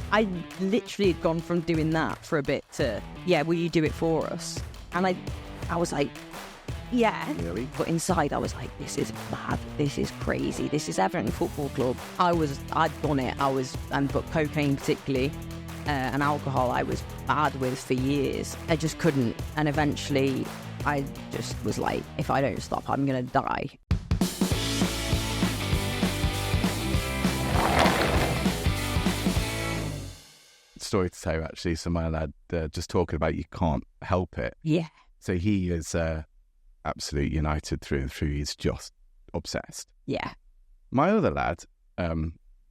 I literally had gone from doing that for a bit to, yeah, will you do it for us? And I was like, yeah. Really? But inside I was like, this is mad. This is crazy. This is Everton Football Club. I'd done it. But cocaine particularly, and alcohol I was bad with for years. I just couldn't. And eventually I just was like, if I don't stop, I'm going to die. Story to tell, actually. So my lad, just talking about you can't help it. Yeah. So he is absolute United through and through. He's just obsessed. Yeah. My other lad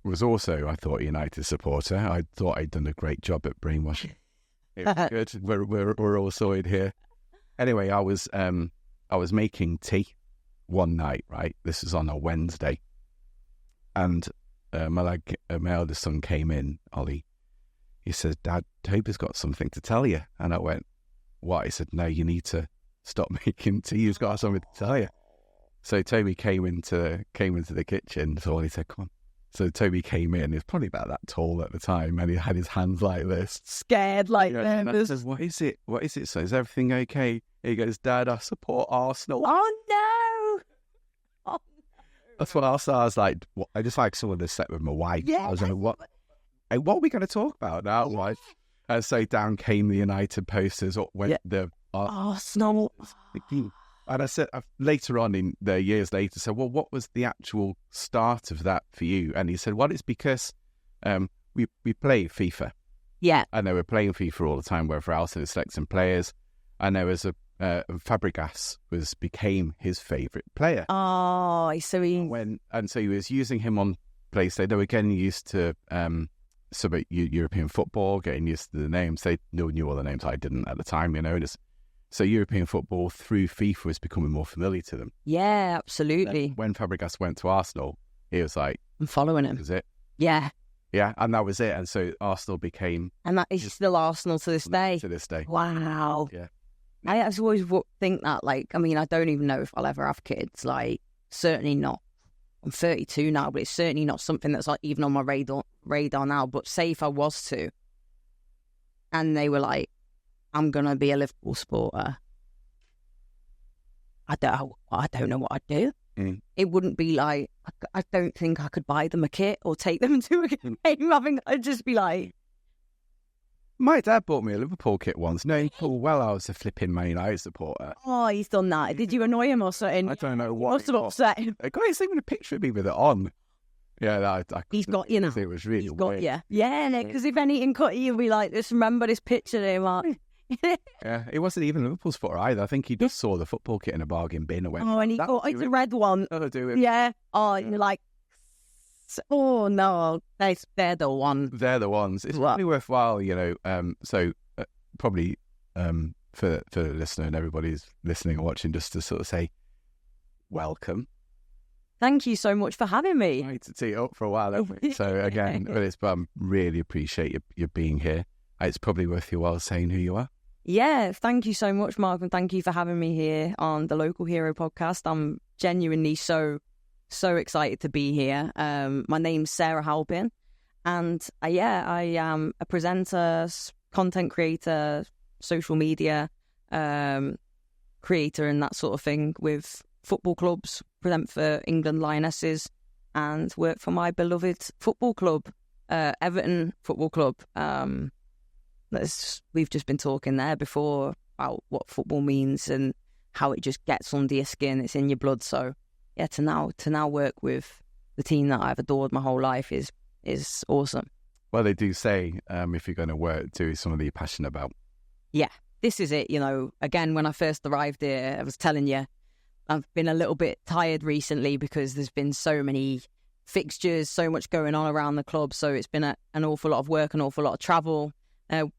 was also, I thought, a United supporter. I thought I'd done a great job at brainwashing. It was good. We're all sorted here. Anyway, I was making tea one night, right? This was on a Wednesday. And my eldest son came in, Ollie. He says, Dad, Toby's got something to tell you. And I went, what? He said, no, you need to stop making tea. He's got something to tell you. So Toby came into the kitchen. So Ollie said, come on. So Toby came in. He was probably about that tall at the time. And he had his hands like this. Scared like and I said, what is it? What is it? So is everything okay? He goes, Dad, I support Arsenal. Oh, no. Oh, no. That's what I was like, what? I just like someone to sit with my wife. Yeah. I was like, what? Hey, what are we going to talk about now, wife? And so down came the United posters. Went the Arsenal. And I said later on in the years later, so well, what was the actual start of that for you? And he said, well, it's because we play FIFA. Yeah. And they were playing FIFA all the time, wherever else, and selecting players. And there was Fabregas became his favourite player. Oh, so he was using him on PlayStation. They were getting used to European football, getting used to the names. They knew all the names. I didn't at the time, So European football through FIFA was becoming more familiar to them. Yeah, absolutely. When Fabregas went to Arsenal, he was like, I'm following him. That was it. Yeah. Yeah, and that was it. And so Arsenal became... And that is still Arsenal to this day. To this day. Wow. Yeah. I always think that, I don't even know if I'll ever have kids. Certainly not. I'm 32 now, but it's certainly not something that's even on my radar now. But say if I was to, and they were like, I'm going to be a Liverpool supporter, I don't know what I'd do. Mm. It wouldn't be like, I don't think I could buy them a kit or take them to a game. I think I'd just be like... My dad bought me a Liverpool kit once. No, full well I was a flipping Man United supporter. Oh, he's done that. Did you annoy him or something? I don't know what. Must have upset him. I got even a picture of me with it on. Yeah, he's got you now. It was really got you. Yeah, because if anything cut you, you'll be like, just remember this picture there, Mark. Yeah, it wasn't even Liverpool's supporter either. I think he just saw the football kit in a bargain bin and went, oh, and he thought, it's a red one. That'll do it. Yeah. Oh, you're like, oh no, they're the ones. They're the ones. It's probably worthwhile, probably for the listener and everybody who's listening and watching, just to sort of say, welcome. Thank you so much for having me. I had to tee it up for a while, haven't we? So again, really appreciate you being here. It's probably worth your while saying who you are. Yeah, thank you so much, Mark, and thank you for having me here on the Local Hero podcast. I'm genuinely so excited to be here. My name's Sarah Halpin, and I am a presenter, content creator, social media creator, and that sort of thing with football clubs. Present for England Lionesses and work for my beloved football club, Everton Football Club. We've just been talking there before about what football means and how it just gets under your skin. It's in your blood. So yeah, to now work with the team that I've adored my whole life is awesome. Well, they do say if you're going to do something that you're passionate about. Yeah, this is it. Again, when I first arrived here, I was telling you, I've been a little bit tired recently because there's been so many fixtures, so much going on around the club. So it's been an awful lot of work, an awful lot of travel.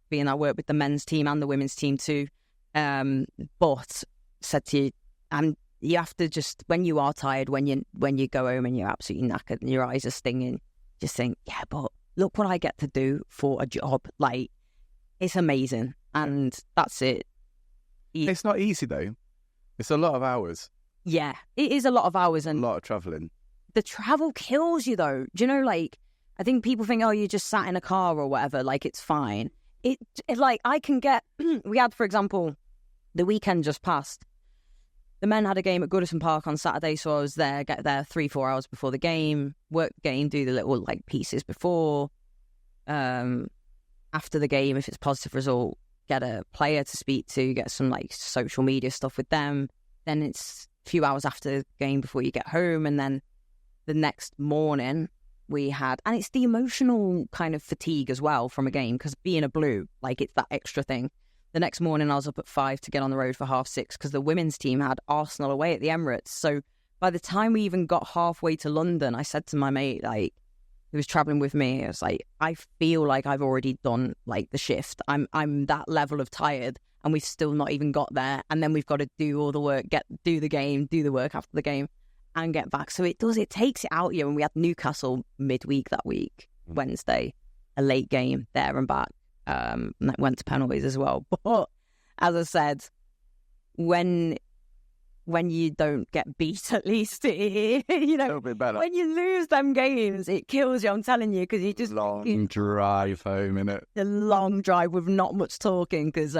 Being I work with the men's team and the women's team too. But said to you, you have to just, when you are tired, when you go home and you're absolutely knackered and your eyes are stinging, just think, yeah, but look what I get to do for a job. It's amazing. And that's it. It's not easy though. It's a lot of hours. Yeah, it is a lot of hours and a lot of travelling. The travel kills you though. Do you know, I think people think, oh, you just sat in a car or whatever, like it's fine. It like I can get. We had, for example, the weekend just passed. The men had a game at Goodison Park on Saturday, so I was there, get there 3-4 hours before the game, work the game, do the little like pieces before. After the game, if it's a positive result, get a player to speak to, get some like social media stuff with them. Then it's a few hours after the game before you get home, and then the next morning we had, and it's the emotional kind of fatigue as well from a game, because being a Blue, like it's that extra thing. The next morning I was up at 5 to get on the road for 6:30 because the women's team had Arsenal away at the Emirates. So by the time we even got halfway to London, I said to my mate, like, who was traveling with me, I was like, I feel like I've already done like the shift. I'm that level of tired, and we've still not even got there. And then we've got to do all the work, do the game, do the work after the game, and get back. So it takes it out of you. And we had Newcastle midweek that week, Wednesday, a late game there and back. And that went to penalties as well. But as I said, when you don't get beat, at least, you know, when you lose them games, it kills you, I'm telling you, because you just... Long drive home, innit? A long drive with not much talking, because,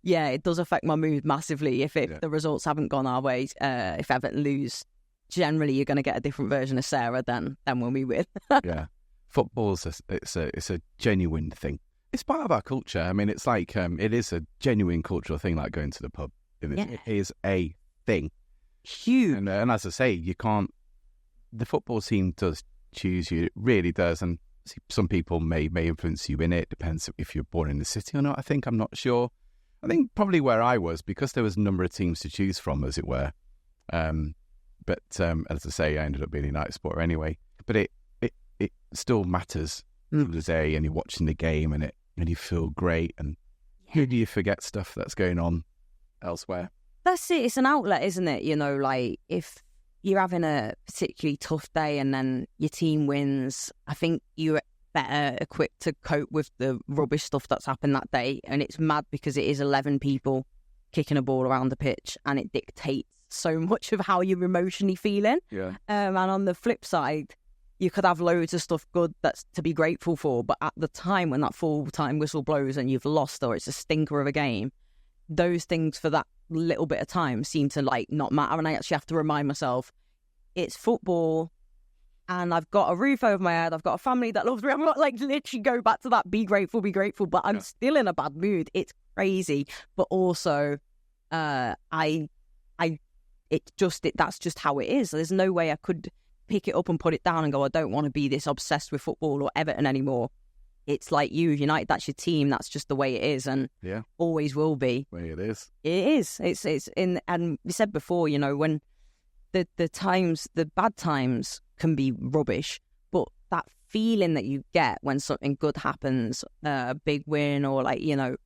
it does affect my mood massively if the results haven't gone our way. If Everton lose, generally you're going to get a different version of Sarah than when we win. Yeah. Football's it's a genuine thing. It's part of our culture. I mean, it's like it is a genuine cultural thing, like going to the pub. It is a thing. Huge. And as I say, you can't. The football team does choose you. It really does. And some people may influence you in it. Depends if you're born in the city or not. I'm not sure. I think probably where I was, because there was a number of teams to choose from, as it were. But as I say, I ended up being a United supporter anyway. But it still matters. The day, and you're watching the game, and you feel great, and who do you forget stuff that's going on elsewhere? That's it. It's an outlet, isn't it? You know, like if you're having a particularly tough day and then your team wins, I think you're better equipped to cope with the rubbish stuff that's happened that day. And it's mad because it is 11 people kicking a ball around the pitch, and it dictates so much of how you're emotionally feeling. Yeah. And on the flip side, you could have loads of stuff good that's to be grateful for, but at the time when that full-time whistle blows and you've lost, or it's a stinker of a game, those things for that little bit of time seem to like not matter. And I actually have to remind myself, it's football, and I've got a roof over my head, I've got a family that loves me. I'm not like literally go back to that be grateful, but I'm still in a bad mood. It's crazy, but also that's just how it is. There's no way I could pick it up and put it down and go, I don't want to be this obsessed with football or Everton anymore. It's like United, that's your team, that's just the way it is, and always will be. Way it is. It is. It's in, and we said before, you know, when the bad times can be rubbish, but that feeling that you get when something good happens, a big win, or like, you know,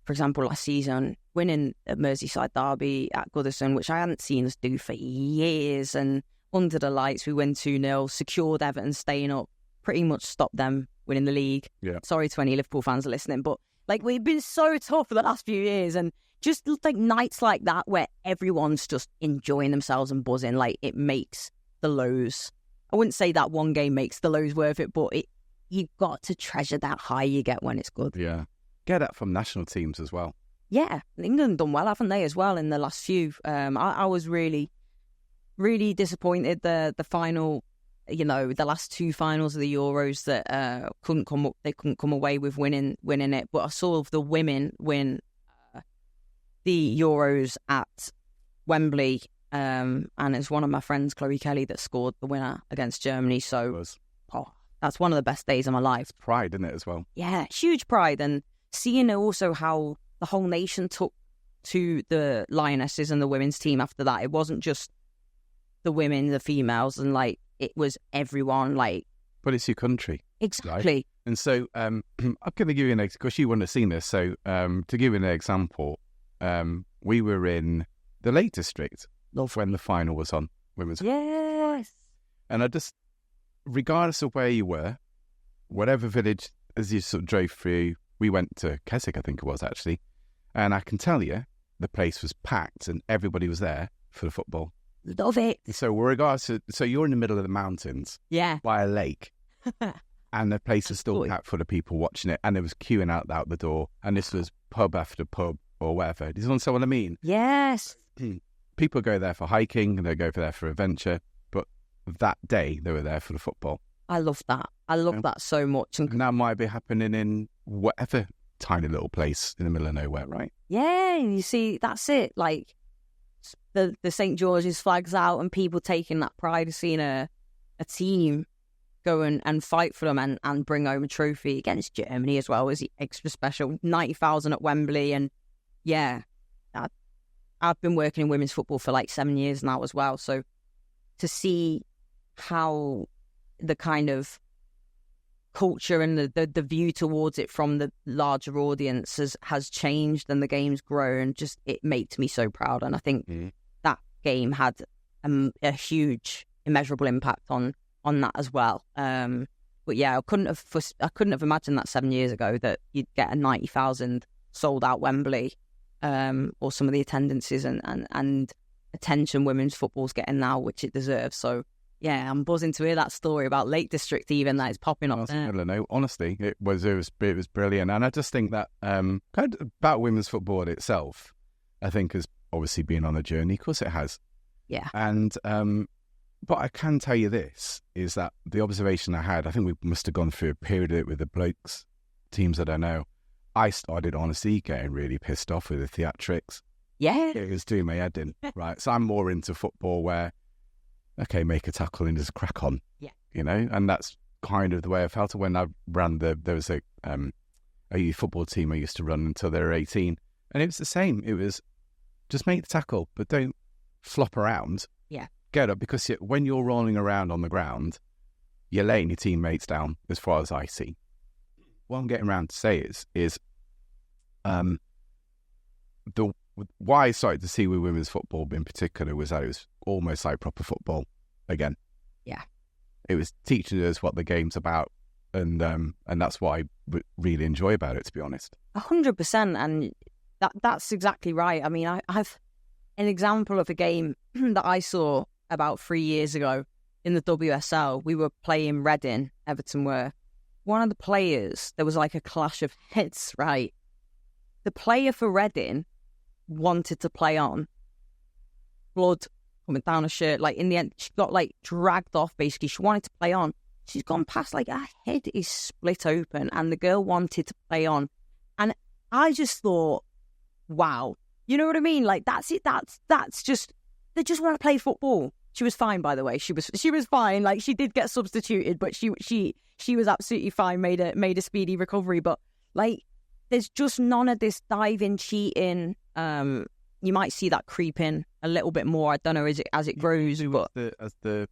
for example, last season, winning a Merseyside derby at Goodison, which I hadn't seen us do for years, and under the lights, we win 2-0, secured Everton staying up, pretty much stopped them winning the league. Yeah. Sorry to any Liverpool fans listening, but like we've been so tough for the last few years, and just like nights like that where everyone's just enjoying themselves and buzzing, like it makes the lows. I wouldn't say that one game makes the lows worth it, but you've got to treasure that high you get when it's good. Yeah. Get that from national teams as well. Yeah. England done well, haven't they, as well, in the last few. I was really disappointed the final, you know, the last two finals of the Euros that couldn't come away with winning it. But I saw the women win the Euros at Wembley, and it's one of my friends, Chloe Kelly, that scored the winner against Germany. So that's one of the best days of my life. Pride, isn't it, as well? Yeah, huge pride. And seeing also how the whole nation took to the Lionesses and the women's team after that. It wasn't just the women, the females, and like it was everyone. Like, but it's your country, exactly. Right? And so I'm going to give you an example because you wouldn't have seen this. So to give you an example, we were in the Lake District when the final was on women's. Yes. And I just, regardless of where you were, whatever village, as you sort of drove through, we went to Keswick, I think it was actually, and I can tell you the place was packed and everybody was there for the football. Love it. So regardless, so you're in the middle of the mountains, yeah, by a lake, And the place was still packed full of people watching it, and there was queuing out the door, and this was pub after pub or whatever. Do you understand what I mean? Yes. People go there for hiking, and they go there for adventure, but that day they were there for the football. I love that. I love that so much. And that might be happening in whatever tiny little place in the middle of nowhere, right? Yeah, you see, that's it. Like the St. George's flags out, and people taking that pride of seeing a team go and fight for them and bring home a trophy against Germany as well is extra special. 90,000 at Wembley. And yeah, I've been working in women's football for like 7 years now as well. So to see how the kind of culture and the view towards it from the larger audience has changed and the game's grown, just it makes me so proud. And I think that game had a huge, immeasurable impact on that as well. But yeah, I couldn't have imagined that 7 years ago that you'd get a 90,000 sold out Wembley, or some of the attendances and attention women's football's getting now, which it deserves. So yeah, I'm buzzing to hear that story about Lake District, even that it's popping up there. I don't know. Honestly, it was brilliant, and I just think that kind of about women's football itself, I think has obviously been on a journey. Of course, it has. Yeah, and but I can tell you this, is that the observation I had, I think we must have gone through a period of it with the blokes teams that I know. I started, honestly, getting really pissed off with the theatrics. Yeah. It was doing my head in, right? So I'm more into football where, okay, make a tackle and just crack on. Yeah. You know, and that's kind of the way I felt when I ran there was a youth football team I used to run until they were 18. And it was the same. It was just make the tackle, but don't flop around. Yeah. Get up, because when you're rolling around on the ground, you're letting your teammates down, as far as I see. What I'm getting around to say is why I started to see with women's football in particular was that it was almost like proper football again. Yeah. It was teaching us what the game's about, and that's what I really enjoy about it, to be honest. 100%, and that's exactly right. I mean, I've an example of a game that I saw about 3 years ago in the WSL. We were playing Reading, Everton were. One of the players, there was like a clash of heads, right? The player for Reading wanted to play on. Blood coming down her shirt. Like, in the end, she got like dragged off, basically. She wanted to play on. She's gone past, like, her head is split open, and the girl wanted to play on. And I just thought, wow. You know what I mean? Like, that's it. That's just, they just want to play football. She was fine, by the way. She was fine. Like, she did get substituted, but she was absolutely fine. Made a speedy recovery. But like, there's just none of this diving, cheating. You might see that creep in a little bit more. I don't know as it grows, but as the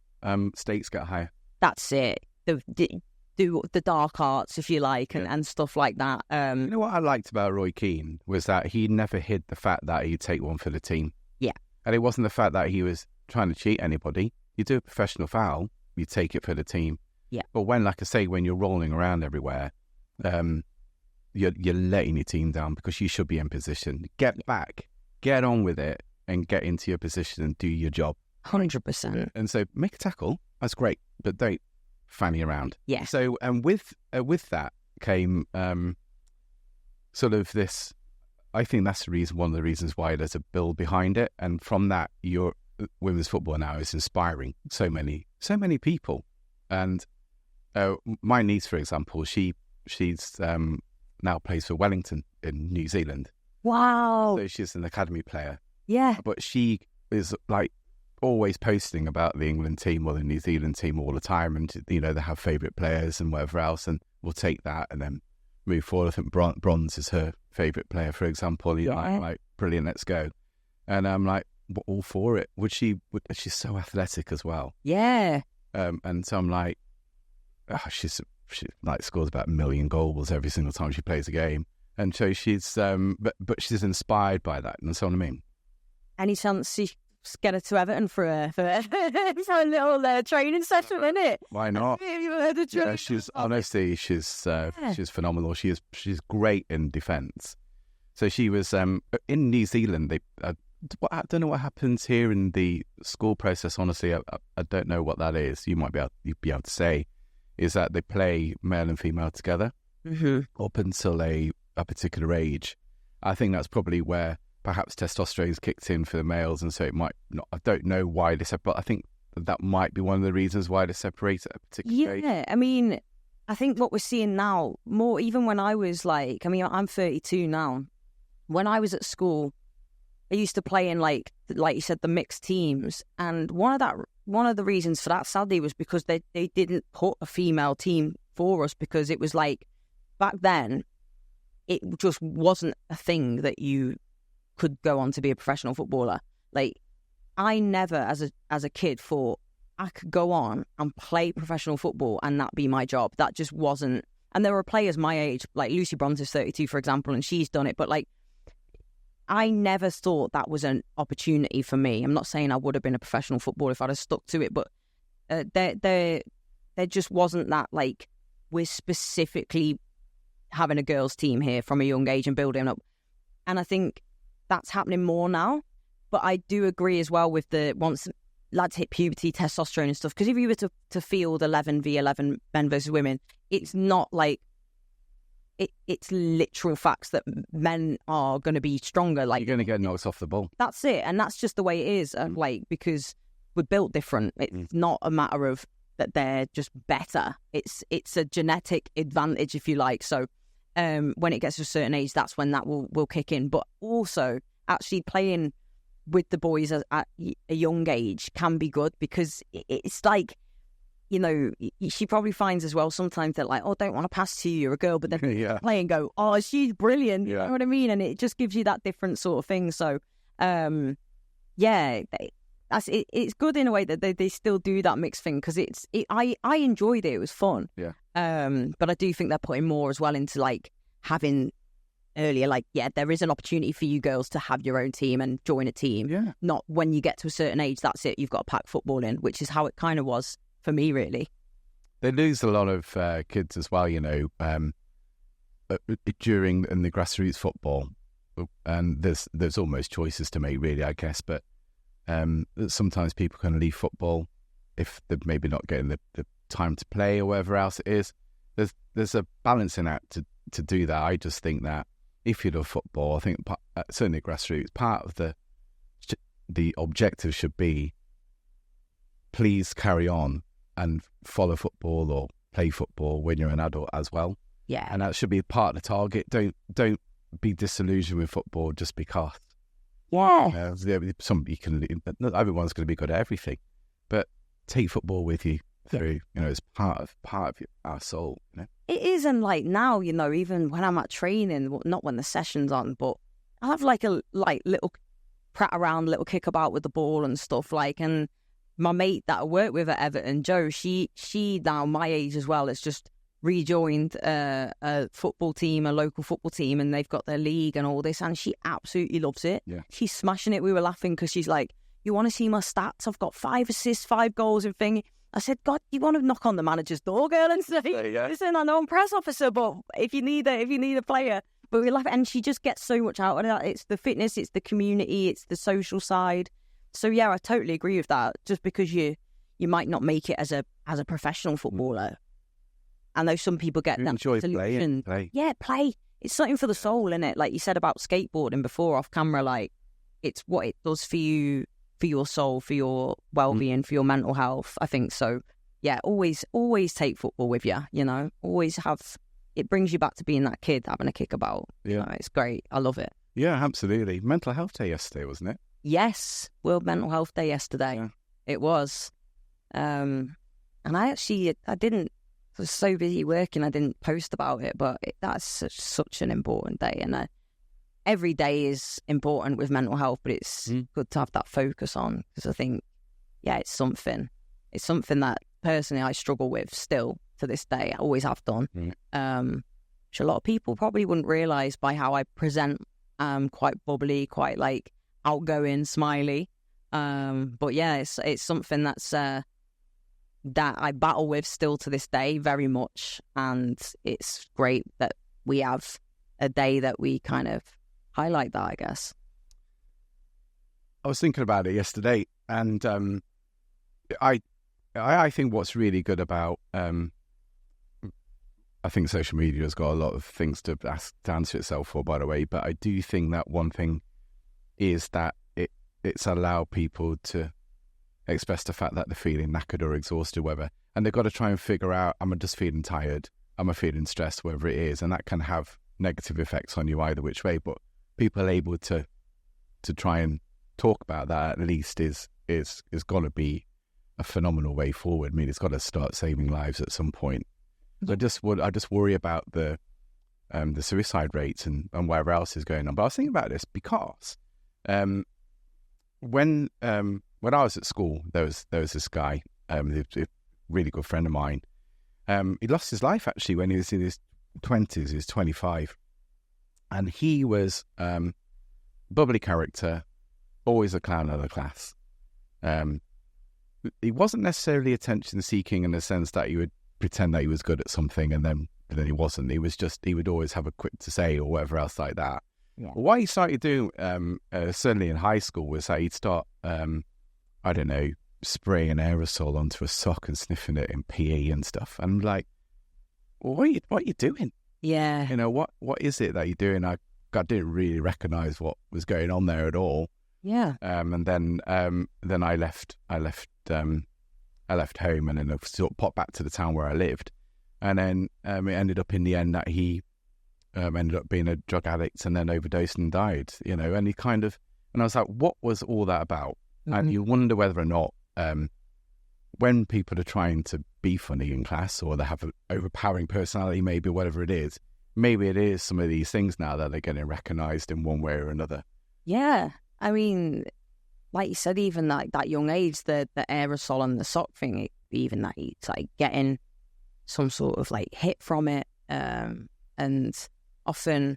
stakes get higher. That's it. The dark arts, if you like, and stuff like that. You know what I liked about Roy Keane was that he never hid the fact that he'd take one for the team. Yeah. And it wasn't the fact that he was trying to cheat anybody. You do a professional foul, you take it for the team. Yeah. But when, like I say, when you're rolling around everywhere, you're letting your team down, because you should be in position. Get back, get on with it, and get into your position and do your job. 100%. And so make a tackle. That's great, but don't fanny around. Yeah. So, and with that came sort of this. I think that's one of the reasons why there's a build behind it, and from that, your women's football now is inspiring so many people. And my niece, for example, she's now plays for Wellington in New Zealand. Wow. So she's an academy player. Yeah. But she is like always posting about the England team or the New Zealand team all the time, and you know, they have favourite players and whatever else, and we'll take that and then move forward. I think Bronze is her favourite player, for example. Yeah. Like brilliant, let's go. And I'm like, all for it. She's so athletic as well. Yeah. And so I'm like, she like scores about 1 million goals every single time she plays a game, and so she's but she's inspired by that, and so what I mean. Any chance you get her to Everton for a little training session, innit? Why not? Yeah, she's honestly she's phenomenal. She's great in defence. So she was in New Zealand. I don't know what happens here in the school process. Honestly, I don't know what that is. You might be able to say. is that they play male and female together up until a particular age. I think that's probably where perhaps testosterone's kicked in for the males, and so it might not. I don't know why they separate, but I think that might be one of the reasons why they separate at a particular age. Yeah, I mean, I think what we're seeing now more, even when I was like, I mean, I'm 32 now. When I was at school, I used to play in like you said, the mixed teams, and one of the reasons for that, sadly, was because they didn't put a female team for us, because it was like back then it just wasn't a thing that you could go on to be a professional footballer. Like, I never as a kid thought I could go on and play professional football and that be my job. That just wasn't. And there were players my age, like Lucy Bronte's 32, for example, and she's done it, but like, I never thought that was an opportunity for me. I'm not saying I would have been a professional footballer if I'd have stuck to it, but there just wasn't that, like, we're specifically having a girls' team here from a young age and building up. And I think that's happening more now. But I do agree as well with the once lads hit puberty, testosterone and stuff. Because if you were to field 11v11 men versus women, it's not like it's literal facts that men are going to be stronger. Like, you're going to get knocked off the ball. That's it, and that's just the way it is. Like, because we're built different. It's not a matter of that they're just better. It's a genetic advantage, if you like. So when it gets to a certain age, that's when that will kick in. But also, actually playing with the boys at a young age can be good, because it's like, you know, she probably finds as well sometimes they're like, oh, don't want to pass to you, you're a girl, but then play and go, oh, she's brilliant. You know what I mean? And it just gives you that different sort of thing. So, it's good in a way that they still do that mixed thing, because I enjoyed it. It was fun. Yeah. But I do think they're putting more as well into like having earlier, like, there is an opportunity for you girls to have your own team and join a team. Yeah. Not when you get to a certain age, that's it, you've got to pack football in, which is how it kind of was for me, really. They lose a lot of kids as well, you know, during in the grassroots football, and there's almost choices to make, really, I guess. But sometimes people can leave football if they're maybe not getting the time to play or whatever else it is. There's a balancing act to do that. I just think that if you love football, I think certainly grassroots, part of the objective should be, please carry on and follow football or play football when you're an adult as well. Yeah. And that should be part of the target. Don't be disillusioned with football just because. Yeah. Not everyone's going to be good at everything, but take football with you through, you know, it's part of our soul, you know. It is, and like now, you know, even when I'm at training, not when the session's on, but I have like a little prat around, little kick about with the ball and stuff, like, and my mate that I work with at Everton, Joe, she now my age as well, has just rejoined a football team, a local football team, and they've got their league and all this, and she absolutely loves it. Yeah. She's smashing it. We were laughing because she's like, you want to see my stats? I've got 5 assists, 5 goals and thing. I said, God, you want to knock on the manager's door, girl, and say, listen, I know I'm press officer, but if you need a player. But we laugh, and she just gets so much out of that. It's the fitness, it's the community, it's the social side. So yeah, I totally agree with that. Just because you might not make it as a professional footballer, I know some people get that enjoy solution. Play. Yeah, play. It's something for the soul, isn't it? Like you said about skateboarding before off camera, like it's what it does for you, for your soul, for your well-being, for your mental health. I think so. Yeah, always take football with you. You know, always have. It brings you back to being that kid having a kick about. Yeah, you know, it's great. I love it. Yeah, absolutely. Mental Health Day yesterday, wasn't it? Yes, World Mental Health Day yesterday. Yeah. It was. And I was so busy working, I didn't post about it, but that's such an important day. And every day is important with mental health, but it's good to have that focus on, because I think, it's something that personally I struggle with still to this day. I always have done. Which a lot of people probably wouldn't realise by how I present. Quite bubbly, quite like outgoing, smiley. But yeah, it's something that's that I battle with still to this day very much, and it's great that we have a day that we kind of highlight that, I guess. I was thinking about it yesterday, and I think what's really good about I think social media has got a lot of things to answer itself for, by the way. But I do think that one thing is that it's allowed people to express the fact that they're feeling knackered or exhausted, and they've got to try and figure out, am I just feeling tired? Am I feeling stressed? Whatever it is, and that can have negative effects on you either which way. But people are able to try and talk about that, at least is got to be a phenomenal way forward. I mean, it's got to start saving lives at some point. I just worry about the suicide rates and whatever else is going on. But I was thinking about this because when I was at school, there was this guy, a really good friend of mine. He lost his life actually when he was in his 20s. He was 25, and he was bubbly character, always a clown of the class. He wasn't necessarily attention seeking in the sense that he would pretend that he was good at something and then he wasn't. He would always have a quip to say or whatever else like that. Yeah. What he started doing, certainly in high school, was that he'd start, I don't know, spraying aerosol onto a sock and sniffing it in PE and stuff. And I'm like, well, what are you doing? Yeah. You know, what is it that you're doing? I didn't really recognise what was going on there at all. Yeah. And then I left home, and then I sort of popped back to the town where I lived. And then it ended up in the end that he ended up being a drug addict and then overdosed and died, you know. And and I was like, what was all that about? Mm-hmm. And you wonder whether or not when people are trying to be funny in class, or they have an overpowering personality, maybe whatever it is some of these things now that they're getting recognised in one way or another. Yeah. I mean, like you said, even like that young age, the aerosol and the sock thing, even that it's like getting some sort of like hit from it. And often,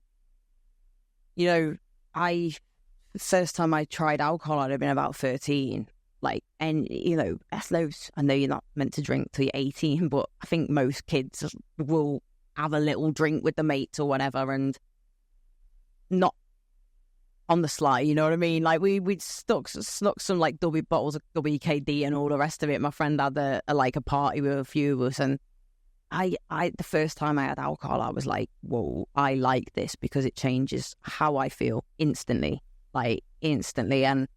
you know, the first time I tried alcohol, I'd have been about 13. Like, and, you know, I know you're not meant to drink till you're 18, but I think most kids will have a little drink with the mates or whatever, and not on the sly, you know what I mean? Like, we'd snuck some like double bottles of WKD and all the rest of it. My friend had a party with a few of us, and I the first time I had alcohol, I was like, whoa, I like this because it changes how I feel instantly. And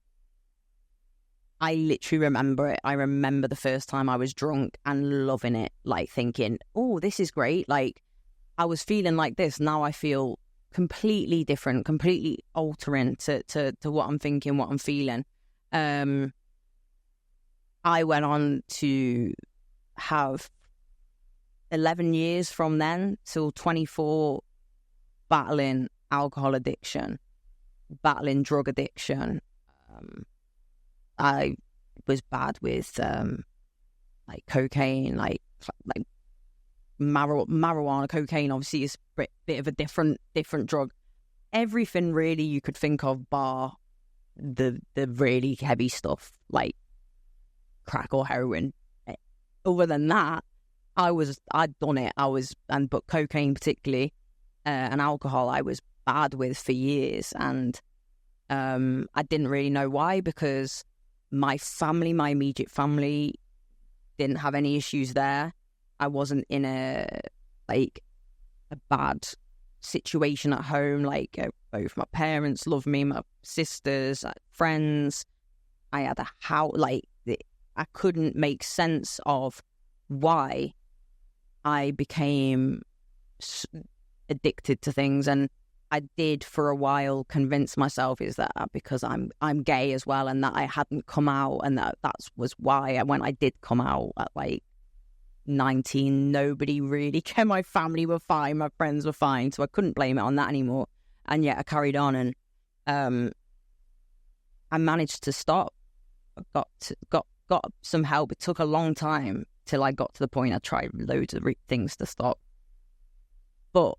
I literally remember it. I remember the first time I was drunk and loving it, like thinking, oh, this is great. Like, I was feeling like this. Now I feel completely different, completely altering to what I'm thinking, what I'm feeling. I went on to have 11 years from then till 24 battling alcohol addiction, battling drug addiction. I was bad with like cocaine, like marijuana. Cocaine obviously is a bit of a different drug. Everything really you could think of, bar the really heavy stuff like crack or heroin. Other than that, I'd done it. But cocaine particularly, and alcohol, I was bad with for years, and I didn't really know why, because my immediate family didn't have any issues there. I wasn't in a bad situation at home. Like, both my parents loved me, my sisters, friends. I had a house. Like, I couldn't make sense of why I became addicted to things. And I did for a while convince myself is that because I'm gay as well, and that I hadn't come out, and that was why. When I did come out at like 19, nobody really cared. My family were fine, my friends were fine, so I couldn't blame it on that anymore. And yet I carried on, and I managed to stop. I got some help. It took a long time till I got to the point I tried loads of things to stop, but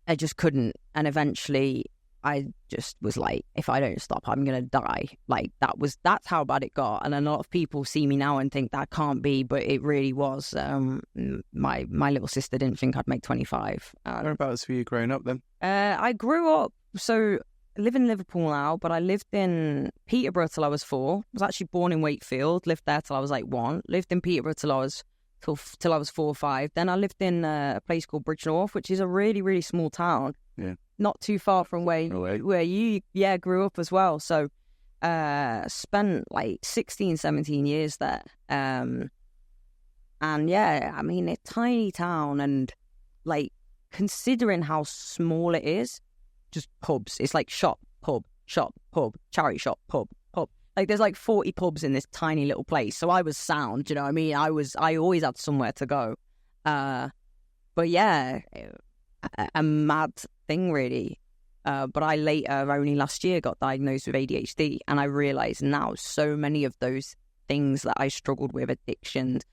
I just couldn't. And eventually I just was like, if I don't stop, I'm going to die. Like, that's how bad it got. And a lot of people see me now and think that can't be, but it really was. My little sister didn't think I'd make 25. Whereabouts were you growing up then? I grew up, so I live in Liverpool now, but I lived in Peterborough till I was 4. I was actually born in Wakefield, lived there till I was like 1. Lived in Peterborough till till I was 4 or 5. Then I lived in a place called Bridge North, which is a really, really small town. Yeah. Not too far from where you grew up as well. So spent like 16, 17 years there. And yeah, I mean, a tiny town, and like considering how small it is, just pubs. It's like shop, pub, charity shop, pub. Like there's like 40 pubs in this tiny little place. So I was sound, you know what I mean? I always had somewhere to go. But yeah, a mad thing really. But I later, only last year, got diagnosed with ADHD, and I realised now so many of those things that I struggled with, addictions,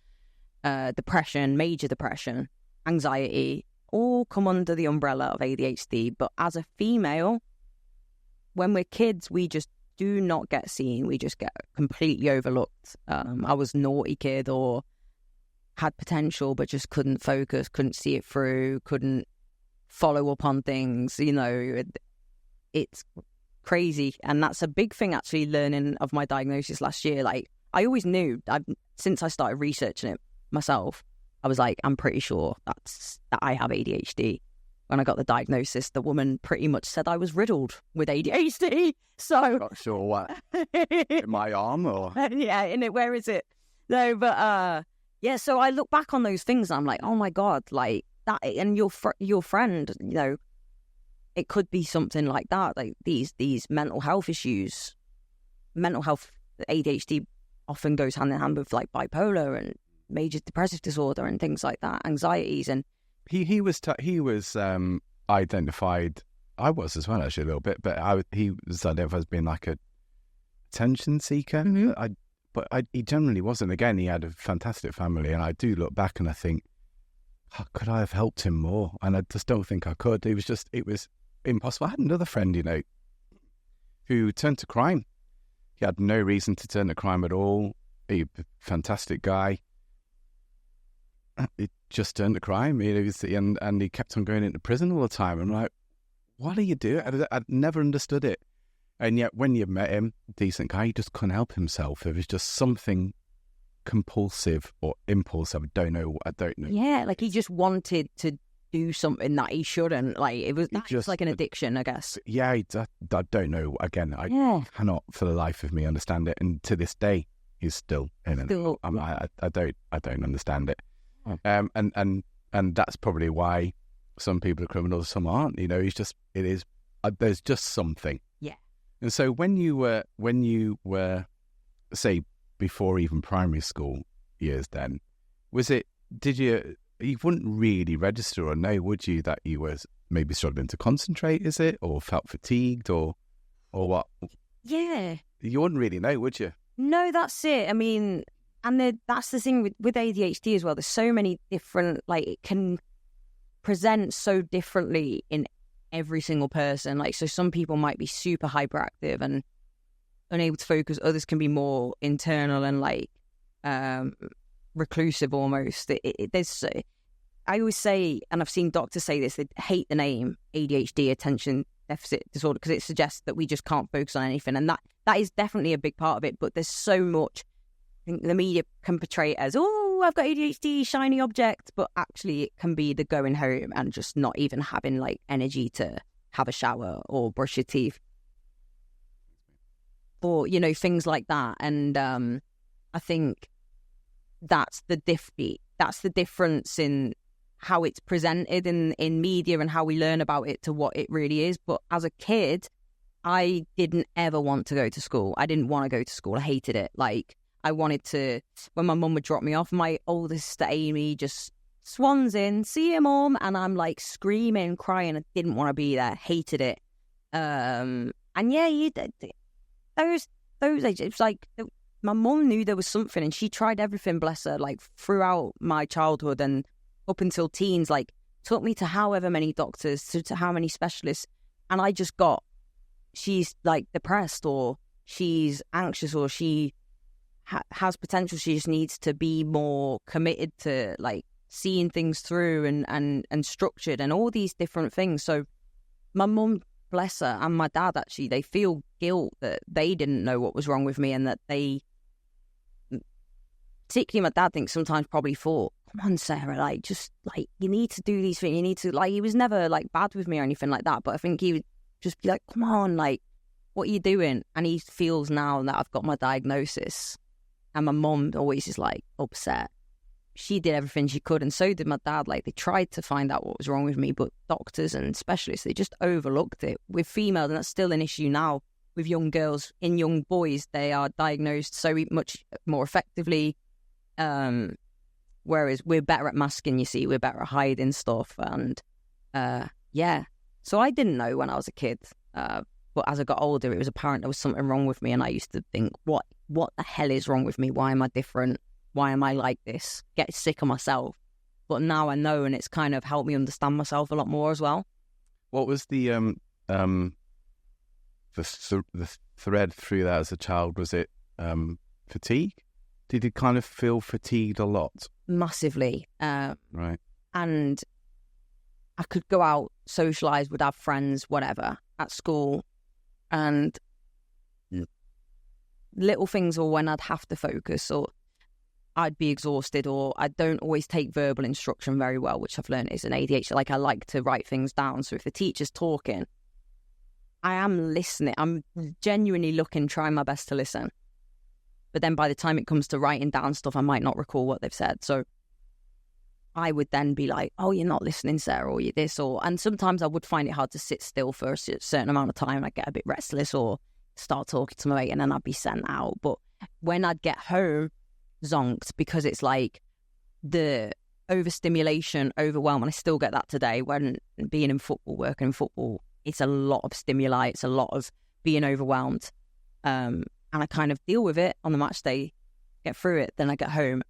depression, major depression, anxiety, all come under the umbrella of ADHD. But as a female, when we're kids, we just do not get seen. We just get completely overlooked. I was a naughty kid, or had potential but just couldn't focus, couldn't see it through, couldn't follow up on things. You know, it's crazy. And that's a big thing, actually, learning of my diagnosis last year. Like, I always knew, since I started researching it myself, I was like, I'm pretty sure that I have ADHD. When I got the diagnosis, the woman pretty much said I was riddled with ADHD. So not sure what. In my arm, or yeah, in it. Where is it? No, but yeah. So I look back on those things, and I'm like, oh my god, like that. And your friend, you know, it could be something like that. Like these mental health issues, mental health, ADHD often goes hand in hand with like bipolar and major depressive disorder and things like that, anxieties. And he was identified. I was as well, actually, a little bit, but he was identified as being like a attention seeker. Mm-hmm. He generally wasn't. Again, he had a fantastic family, and I do look back and I think, how could I have helped him more? And I just don't think I could. It was impossible. I had another friend, you know, who turned to crime. He had no reason to turn to crime at all. He was a fantastic guy. He just turned to crime, and he kept on going into prison all the time. I'm like, what are you doing? I'd never understood it. And yet, when you met him, decent guy, he just couldn't help himself. It was just something compulsive or impulsive. I don't know. Yeah, like he just wanted to do something that he shouldn't. Like it was just like an addiction, I guess. Yeah, I don't know. Again, I cannot for the life of me understand it. And to this day, he's still in it. I don't understand it. And that's probably why some people are criminals, some aren't. You know, there's just something. Yeah. And so when you were, say, before even primary school years, then did you wouldn't really register or know, would you, that you were maybe struggling to concentrate, is it, or felt fatigued, or what? Yeah. You wouldn't really know, would you? No, that's it. I mean, and that's the thing with ADHD as well. There's so many different, like, it can present so differently in every single person. Like, so some people might be super hyperactive and unable to focus. Others can be more internal and like reclusive almost. I always say, and I've seen doctors say this, they hate the name ADHD, attention deficit disorder, because it suggests that we just can't focus on anything. And that is definitely a big part of it. But there's so much. I think the media can portray it as, oh, I've got ADHD, shiny object, but actually it can be the going home and just not even having like energy to have a shower or brush your teeth, or, you know, things like that. And I think that's the difference in how it's presented in media and how we learn about it to what it really is. But as a kid, I didn't ever want to go to school. I didn't want to go to school. I hated it. Like, I wanted to, when my mum would drop me off, my oldest sister Amy just swans in, see you, Mum, and I'm like screaming, crying. I didn't want to be there, hated it. And yeah, those ages, it was like my mum knew there was something, and she tried everything, bless her, like throughout my childhood and up until teens, like took me to however many doctors, to how many specialists, and I just got, she's like depressed, or she's anxious, or she has potential. She just needs to be more committed to like seeing things through and structured and all these different things. So my mum, bless her, and my dad, actually, they feel guilt that they didn't know what was wrong with me, and that they, particularly my dad, thinks sometimes probably thought, come on, Sarah, like, just, like, you need to do these things. You need to, like, he was never, like, bad with me or anything like that. But I think he would just be like, come on, like, what are you doing? And he feels now that I've got my diagnosis. And my mum always is, like, upset. She did everything she could, and so did my dad. Like, they tried to find out what was wrong with me, but doctors and specialists, they just overlooked it. With females, and that's still an issue now with young girls. In young boys, they are diagnosed so much more effectively. Whereas we're better at masking, you see, we're better at hiding stuff. And yeah, so I didn't know when I was a kid. But as I got older, it was apparent there was something wrong with me. And I used to think, what the hell is wrong with me? Why am I different? Why am I like this? Get sick of myself. But now I know, and it's kind of helped me understand myself a lot more as well. What was the thread through that as a child? Was it fatigue? Did you kind of feel fatigued a lot? Massively. Right. And I could go out, socialise, would have friends, whatever, at school. And little things, or when I'd have to focus, or I'd be exhausted, or I don't always take verbal instruction very well, which I've learned is an ADHD. Like, I like to write things down. So if the teacher's talking, I am listening. I'm genuinely looking, trying my best to listen. But then by the time it comes to writing down stuff, I might not recall what they've said. So I would then be like, oh, you're not listening, Sarah, or you're this, or... And sometimes I would find it hard to sit still for a certain amount of time. I'd get a bit restless or start talking to my mate, and then I'd be sent out. But when I'd get home, zonked, because it's like the overstimulation, overwhelm, and I still get that today when being in football, working in football. It's a lot of stimuli, it's a lot of being overwhelmed, and I kind of deal with it on the match day, get through it, then I get home,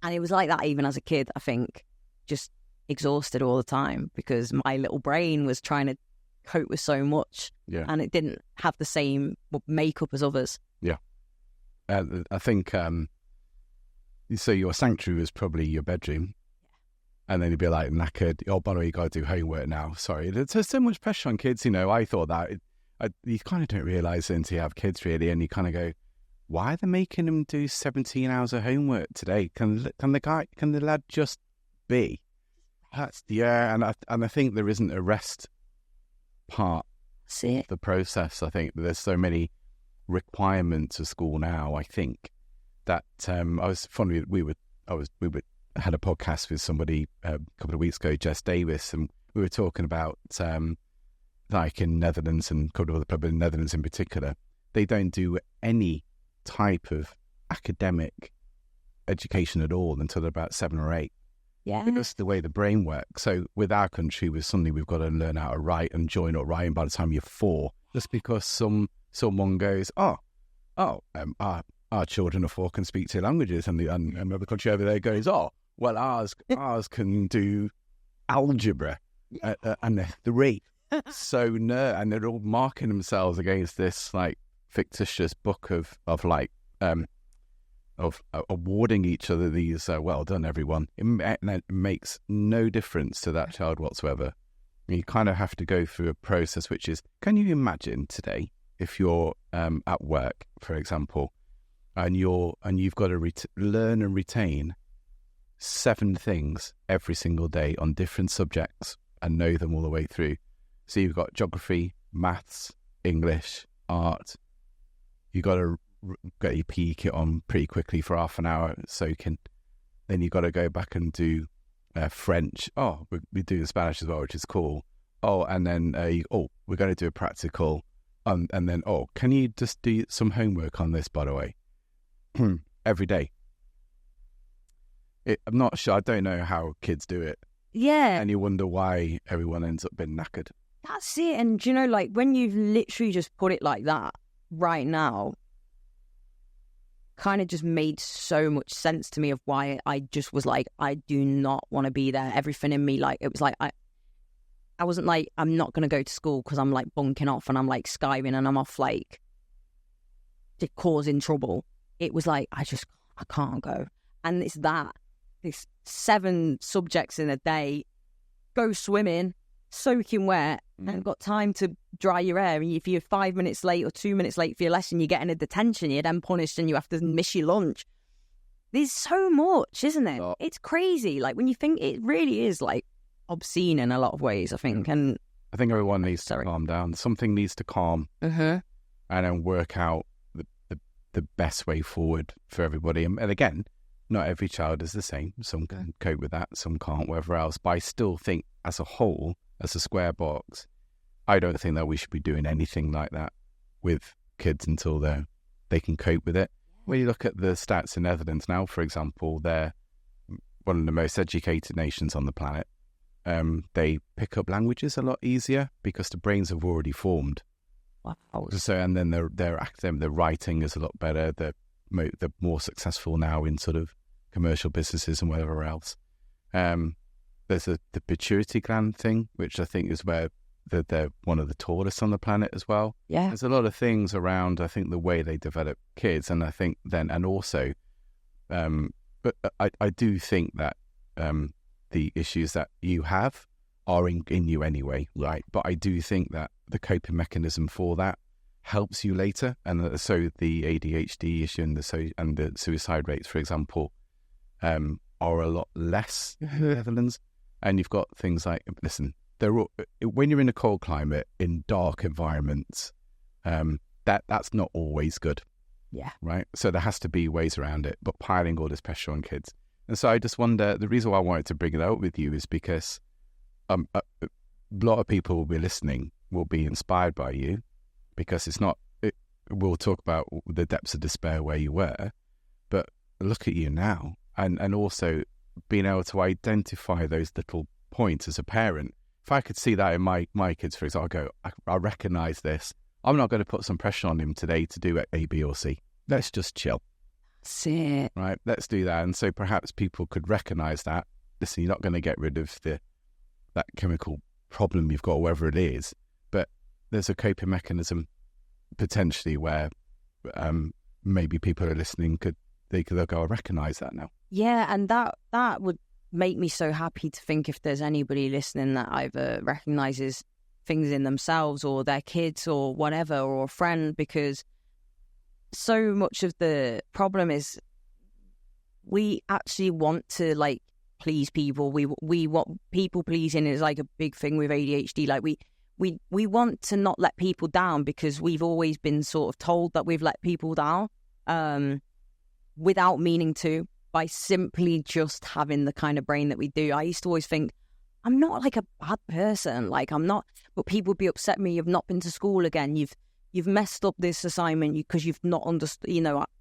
and it was like that even as a kid. I think just exhausted all the time because my little brain was trying to cope with so much, and it didn't have the same makeup as others. I think so your sanctuary was probably your bedroom, and then you'd be like knackered. Oh, by the way, you got to do homework now. Sorry, there's so much pressure on kids. You know, I thought that you kind of don't realise it until you have kids, really, and you kind of go, why are they making them do 17 hours of homework today? Can the lad just be? And I think there isn't a rest part of the process. I think there's so many requirements of school now. I think that I was funny. We had a podcast with somebody a couple of weeks ago, Jess Davis, and we were talking about like in Netherlands and a couple of other places in Netherlands in particular, they don't do any type of academic education at all until they're about 7 or 8. Yeah, because the way the brain works. So with our country, we've got to learn how to write and join up writing by the time you're 4, just because someone goes, our children of 4 can speak 2 languages, and another country over there goes, well, ours can do algebra, and they're 3. So no, and they're all marking themselves against this like fictitious book of awarding each other these well done, everyone. It makes no difference to that child whatsoever. You kind of have to go through a process, which is, can you imagine today if you're at work, for example, and you've got to learn and retain 7 things every single day on different subjects and know them all the way through. So you've got geography, maths, English, art. You've got to get your PE kit on pretty quickly for half an hour soaking. Then you've got to go back and do French. We're doing Spanish as well, which is cool. And then we're going to do a practical. And then, can you just do some homework on this, by the way? Every day. I'm not sure. I don't know how kids do it. Yeah. And you wonder why everyone ends up being knackered. That's it. And, like, when you've literally just put it like that right now, kind of just made so much sense to me of why I just was like, I do not want to be there. Everything in me, like, it was like, I wasn't like, I'm not going to go to school because I'm like bunking off and I'm like skiving and I'm off like causing trouble. It was like, I can't go. And it's this 7 subjects in a day, go swimming, soaking wet, and got time to dry your hair. And if you're 5 minutes late or 2 minutes late for your lesson, you're getting a detention. You're then punished and you have to miss your lunch. There's so much, isn't it? Lot. It's crazy. Like when you think it really is like obscene in a lot of ways, I think. And I think everyone needs to calm down. Something needs to calm and then work out the best way forward for everybody. And again, not every child is the same. Some can cope with that, some can't, whatever else. But I still think as a whole, as a square box, I don't think that we should be doing anything like that with kids until they can cope with it. When you look at the stats in Netherlands now, for example, they're one of the most educated nations on the planet. They pick up languages a lot easier because the brains have already formed. Wow. So, and then their academic, their writing is a lot better. They're more successful now in sort of commercial businesses and whatever else. There's the pituitary gland thing, which I think is where they're one of the tallest on the planet as well. Yeah. There's a lot of things around, I think, the way they develop kids. And I think then, and also, but I do think that the issues that you have are in you anyway, right? But I do think that the coping mechanism for that helps you later. And so the ADHD issue and the suicide rates, for example, are a lot less in the Netherlands. And you've got things like, listen, when you're in a cold climate, in dark environments, that's not always good. Yeah. Right? So there has to be ways around it, but piling all this pressure on kids. And so I just wonder, the reason why I wanted to bring it out with you is because a lot of people will be listening, will be inspired by you, because we'll talk about the depths of despair where you were, but look at you now. And also being able to identify those little points as a parent. If I could see that in my kids, for example, I recognise this. I'm not going to put some pressure on him today to do A, B, or C. Let's just chill. That's it. Right, let's do that. And so perhaps people could recognise that. Listen, you're not going to get rid of that chemical problem you've got, whatever it is, but there's a coping mechanism potentially where maybe people are listening they'll go, I recognise that now. Yeah, and that would make me so happy to think if there's anybody listening that either recognises things in themselves or their kids or whatever, or a friend, because so much of the problem is we actually want to like please people. We want people pleasing is like a big thing with ADHD. Like we want to not let people down because we've always been sort of told that we've let people down without meaning to, by simply just having the kind of brain that we do. I used to always think, I'm not like a bad person, like I'm not, but people would be upset me, you've not been to school again, you've messed up this assignment because you've not understood,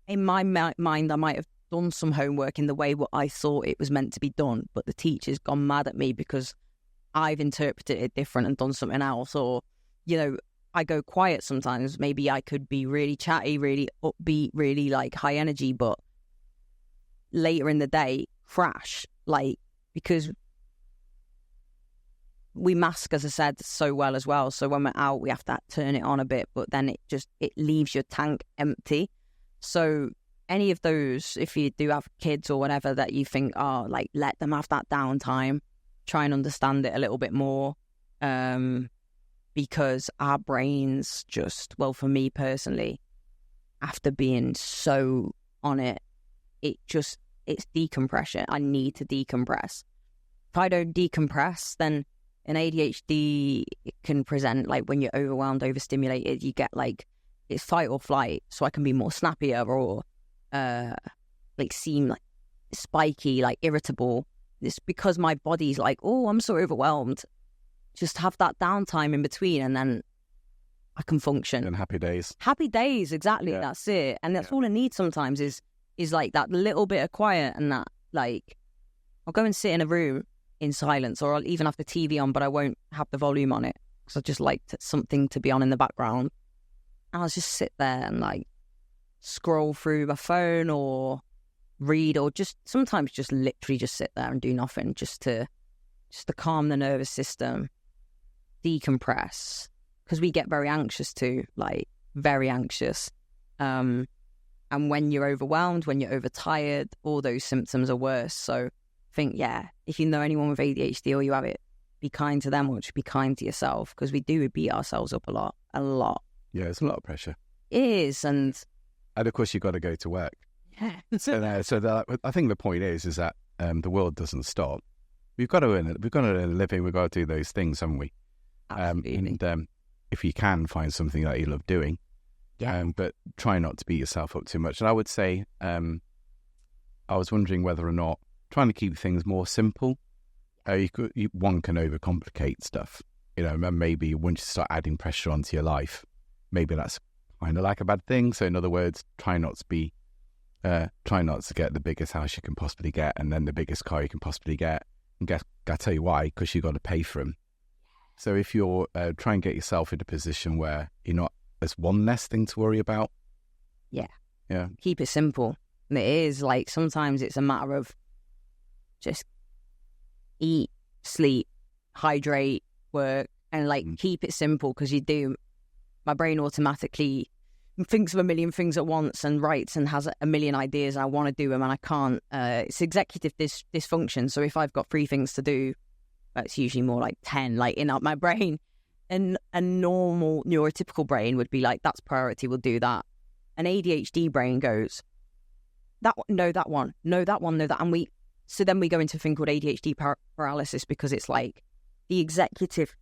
in my mind I might have done some homework in the way what I thought it was meant to be done, but the teacher's gone mad at me because I've interpreted it different and done something else. Or, I go quiet sometimes. Maybe I could be really chatty, really upbeat, really like high energy, but later in the day, crash, like, because we mask, as I said, so well as well. So when we're out, we have to turn it on a bit, but then it leaves your tank empty. So any of those, if you do have kids or whatever that you think, like, let them have that downtime, try and understand it a little bit more. Because our brains just, well, for me personally, after being so on it, it's decompression. I need to decompress. If I don't decompress, then in ADHD, it can present like when you're overwhelmed, overstimulated, you get like, it's fight or flight. So I can be more snappier or like seem like spiky, like irritable. It's because my body's like, oh, I'm so overwhelmed. Just have that downtime in between and then I can function. And happy days. Happy days, exactly. Yeah. That's it. And that's all I need sometimes is like that little bit of quiet, and that, like, I'll go and sit in a room in silence, or I'll even have the TV on, but I won't have the volume on it because I just like something to be on in the background. And I'll just sit there and like scroll through my phone or read, or just sometimes just literally just sit there and do nothing just to calm the nervous system, decompress, because we get very anxious too, like very anxious. And when you're overwhelmed, when you're overtired, all those symptoms are worse. So I think, if you know anyone with ADHD or you have it, be kind to them, or just be kind to yourself, because we beat ourselves up a lot. Yeah, it's a lot of pressure. It is. And of course, you've got to go to work. I think the point is that the world doesn't stop. We've got to earn it. We've got to earn a living. We've got to do those things, haven't we? Absolutely. And if you can find something that you love doing, but try not to beat yourself up too much. And I would say, I was wondering whether or not trying to keep things more simple. One can overcomplicate stuff, and maybe once you start adding pressure onto your life, maybe that's kind of like a bad thing. So in other words, try not to get the biggest house you can possibly get, and then the biggest car you can possibly get. And I tell you why, because you've got to pay for them. So if you're try and get yourself in a position where you're not, there's one less thing to worry about. Yeah. Keep it simple. And it is like sometimes it's a matter of just eat, sleep, hydrate, work, and keep it simple, because my brain automatically thinks of a million things at once and writes and has a million ideas. I want to do them and I can't. It's executive dysfunction. So if I've got 3 things to do, that's usually more like 10, in my brain. And a normal neurotypical brain would be like, that's priority, we'll do that. An ADHD brain goes, that one, no, that one, no, that one, no, that. And so then we go into a thing called ADHD paralysis, because it's like the executive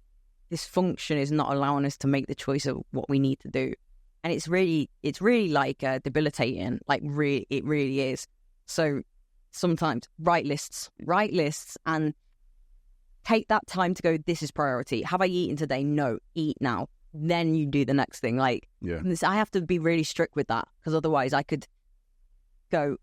dysfunction is not allowing us to make the choice of what we need to do. And it's really debilitating. It really is. So sometimes write lists and take that time to go, this is priority. Have I eaten today? No, eat now. Then you do the next thing. I have to be really strict with that, because otherwise I could go,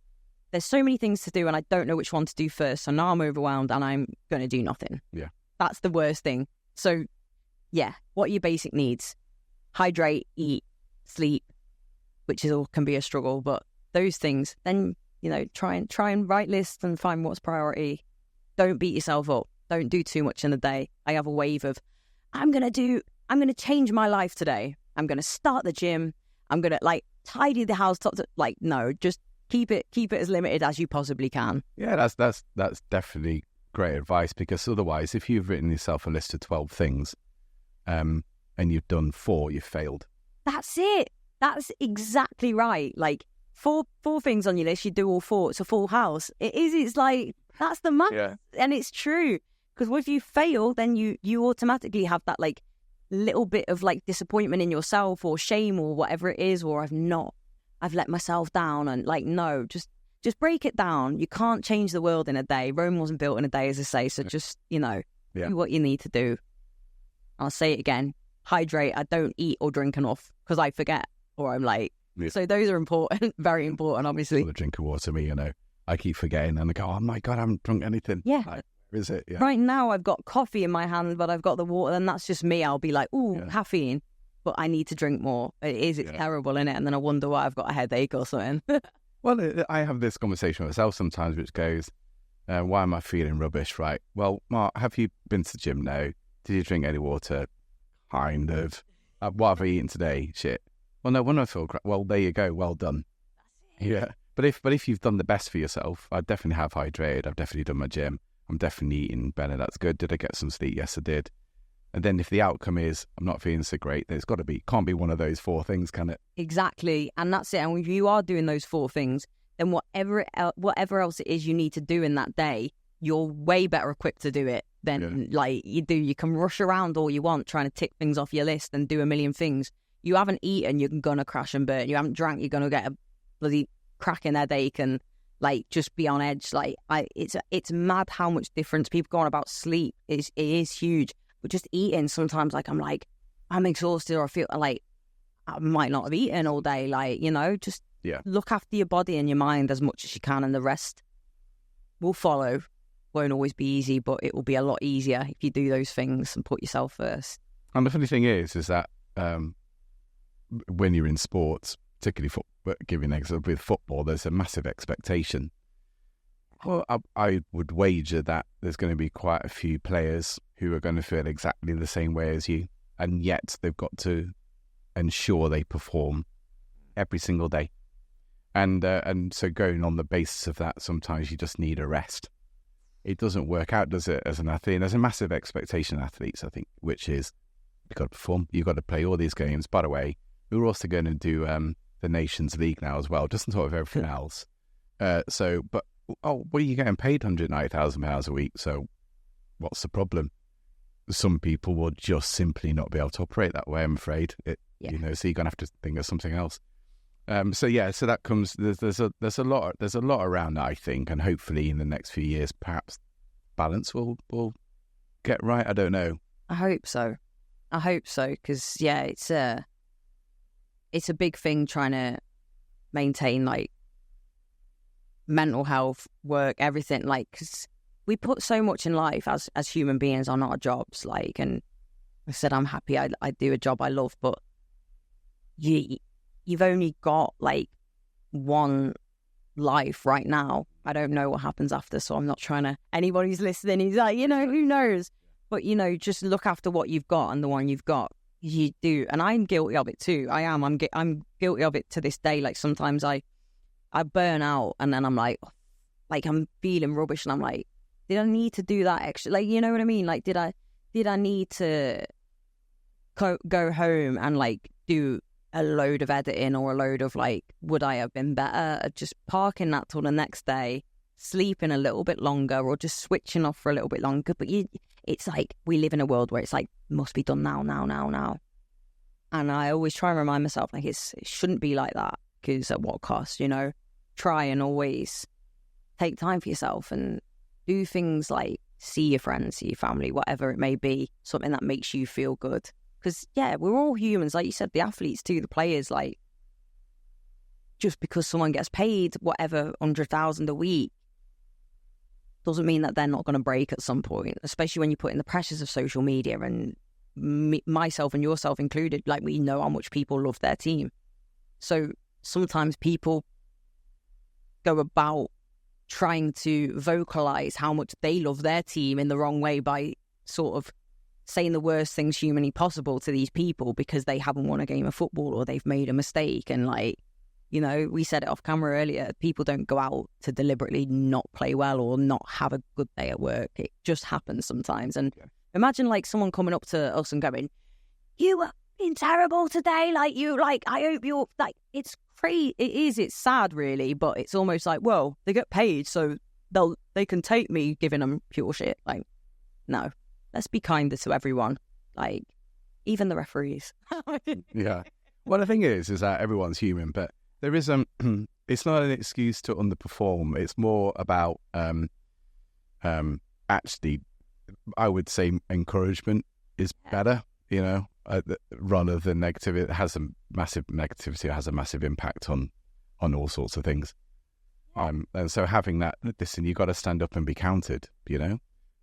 there's so many things to do and I don't know which one to do first. So now I'm overwhelmed and I'm going to do nothing. Yeah. That's the worst thing. So what are your basic needs? Hydrate, eat, sleep, which can be a struggle, but those things, then, try and write lists and find what's priority. Don't beat yourself up. Don't do too much in a day. I have a wave of, I'm going to change my life today. I'm going to start the gym. I'm going to tidy the house top to, no, just keep it as limited as you possibly can. Yeah, that's definitely great advice, because otherwise, if you've written yourself a list of 12 things, and you've done 4, you've failed. That's it. That's exactly right. Four things on your list, you do all 4. It's a full house. It is. It's that's the math. Yeah. And it's true. Because if you fail, then you automatically have that little bit of disappointment in yourself or shame or whatever it is, or I've let myself down, and no, just break it down. You can't change the world in a day. Rome wasn't built in a day, as I say. So just, do what you need to do. I'll say it again. Hydrate. I don't eat or drink enough because I forget or I'm late. Yeah. So those are important, very important, obviously. A drink of water, I keep forgetting and I go, oh my God, I haven't drunk anything. Yeah. Where is it? Yeah. Right now I've got coffee in my hand, but I've got the water, and that's just me. I'll be like, caffeine, but I need to drink more. It's terrible, isn't it? And then I wonder why I've got a headache or something. Well, I have this conversation with myself sometimes, which goes, why am I feeling rubbish? Right. Well, Mark, have you been to the gym now? Did you drink any water? Kind of. What have I eaten today? Shit. Well, no, when I feel well, there you go. Well done. Yeah. But if you've done the best for yourself, I definitely have hydrated. I've definitely done my gym. I'm definitely eating better. That's good. Did I get some sleep? Yes, I did. And then if the outcome is I'm not feeling so great, there's got to be, can't be one of those 4 things, can it? Exactly. And that's it. And if you are doing those 4 things, then whatever else it is you need to do in that day, you're way better equipped to do it than you do. You can rush around all you want trying to tick things off your list and do a million things. You haven't eaten, you're going to crash and burn. You haven't drank, you're going to get a bloody cracking headache and just be on edge. It's mad how much difference people go on about sleep. It is huge. But just eating, sometimes I'm exhausted or I feel like I might not have eaten all day. Just look after your body and your mind as much as you can, and the rest will follow. Won't always be easy, but it will be a lot easier if you do those things and put yourself first. And the funny thing is that when you're in sports, particularly giving an example with football, there's a massive expectation. Well, I would wager that there's going to be quite a few players who are going to feel exactly the same way as you, and yet they've got to ensure they perform every single day. And so going on the basis of that, sometimes you just need a rest. It doesn't work out, does it, as an athlete? And there's a massive expectation of athletes, I think, which is you've got to perform, you've got to play all these games. By the way, we're also going to do the Nations League now as well, just on top of everything else. But what are you getting paid £190,000 a week? So what's the problem? Some people will just simply not be able to operate that way, I'm afraid. So you're going to have to think of something else. So that comes. There's a lot around that, I think, and hopefully in the next few years, perhaps balance will get right. I don't know. I hope so, because it's a big thing trying to maintain like mental health, work, everything. Like, because we put so much in life as human beings on our jobs. Like, and I said, I'm happy I do a job I love, but you've only got like one life right now. I don't know what happens after, so I'm not trying to. Anybody's listening, he's like, who knows? But just look after what you've got, and the one you've got, you do. And I'm guilty of it too. I am. I'm guilty of it to this day. Like sometimes I burn out, and then I'm like I'm feeling rubbish, and I'm like, did I need to do that extra? Like, you know what I mean? Like, did I need to go home and like do a load of editing or a load of like, would I have been better at just parking that till the next day, sleeping a little bit longer, or just switching off for a little bit longer? But it's like we live in a world where it's like, must be done now. And I always try and remind myself, like, it shouldn't be like that, because at what cost, Try and always take time for yourself and do things like see your friends, see your family, whatever it may be, something that makes you feel good. Because, we're all humans. Like you said, the athletes too, the players, like, just because someone gets paid whatever, 100,000 a week, doesn't mean that they're not going to break at some point, especially when you put in the pressures of social media, and myself and yourself included. Like, we know how much people love their team. So sometimes people go about trying to vocalize how much they love their team in the wrong way by sort of saying the worst things humanly possible to these people because they haven't won a game of football or they've made a mistake. And like, we said it off camera earlier, people don't go out to deliberately not play well or not have a good day at work. It just happens sometimes. And imagine like someone coming up to us and going, you were being terrible today. Like, I hope you're like, it's crazy. It's sad really, but it's almost like, well, they get paid, so they can take me giving them pure shit. Like, no. Let's be kinder to everyone, like even the referees. Yeah. Well, the thing is that everyone's human, but there is it's not an excuse to underperform. It's more about actually, I would say encouragement is better. Rather than negativity. It has a massive negativity. It has a massive impact on all sorts of things. And so having that, listen, you got to stand up and be counted.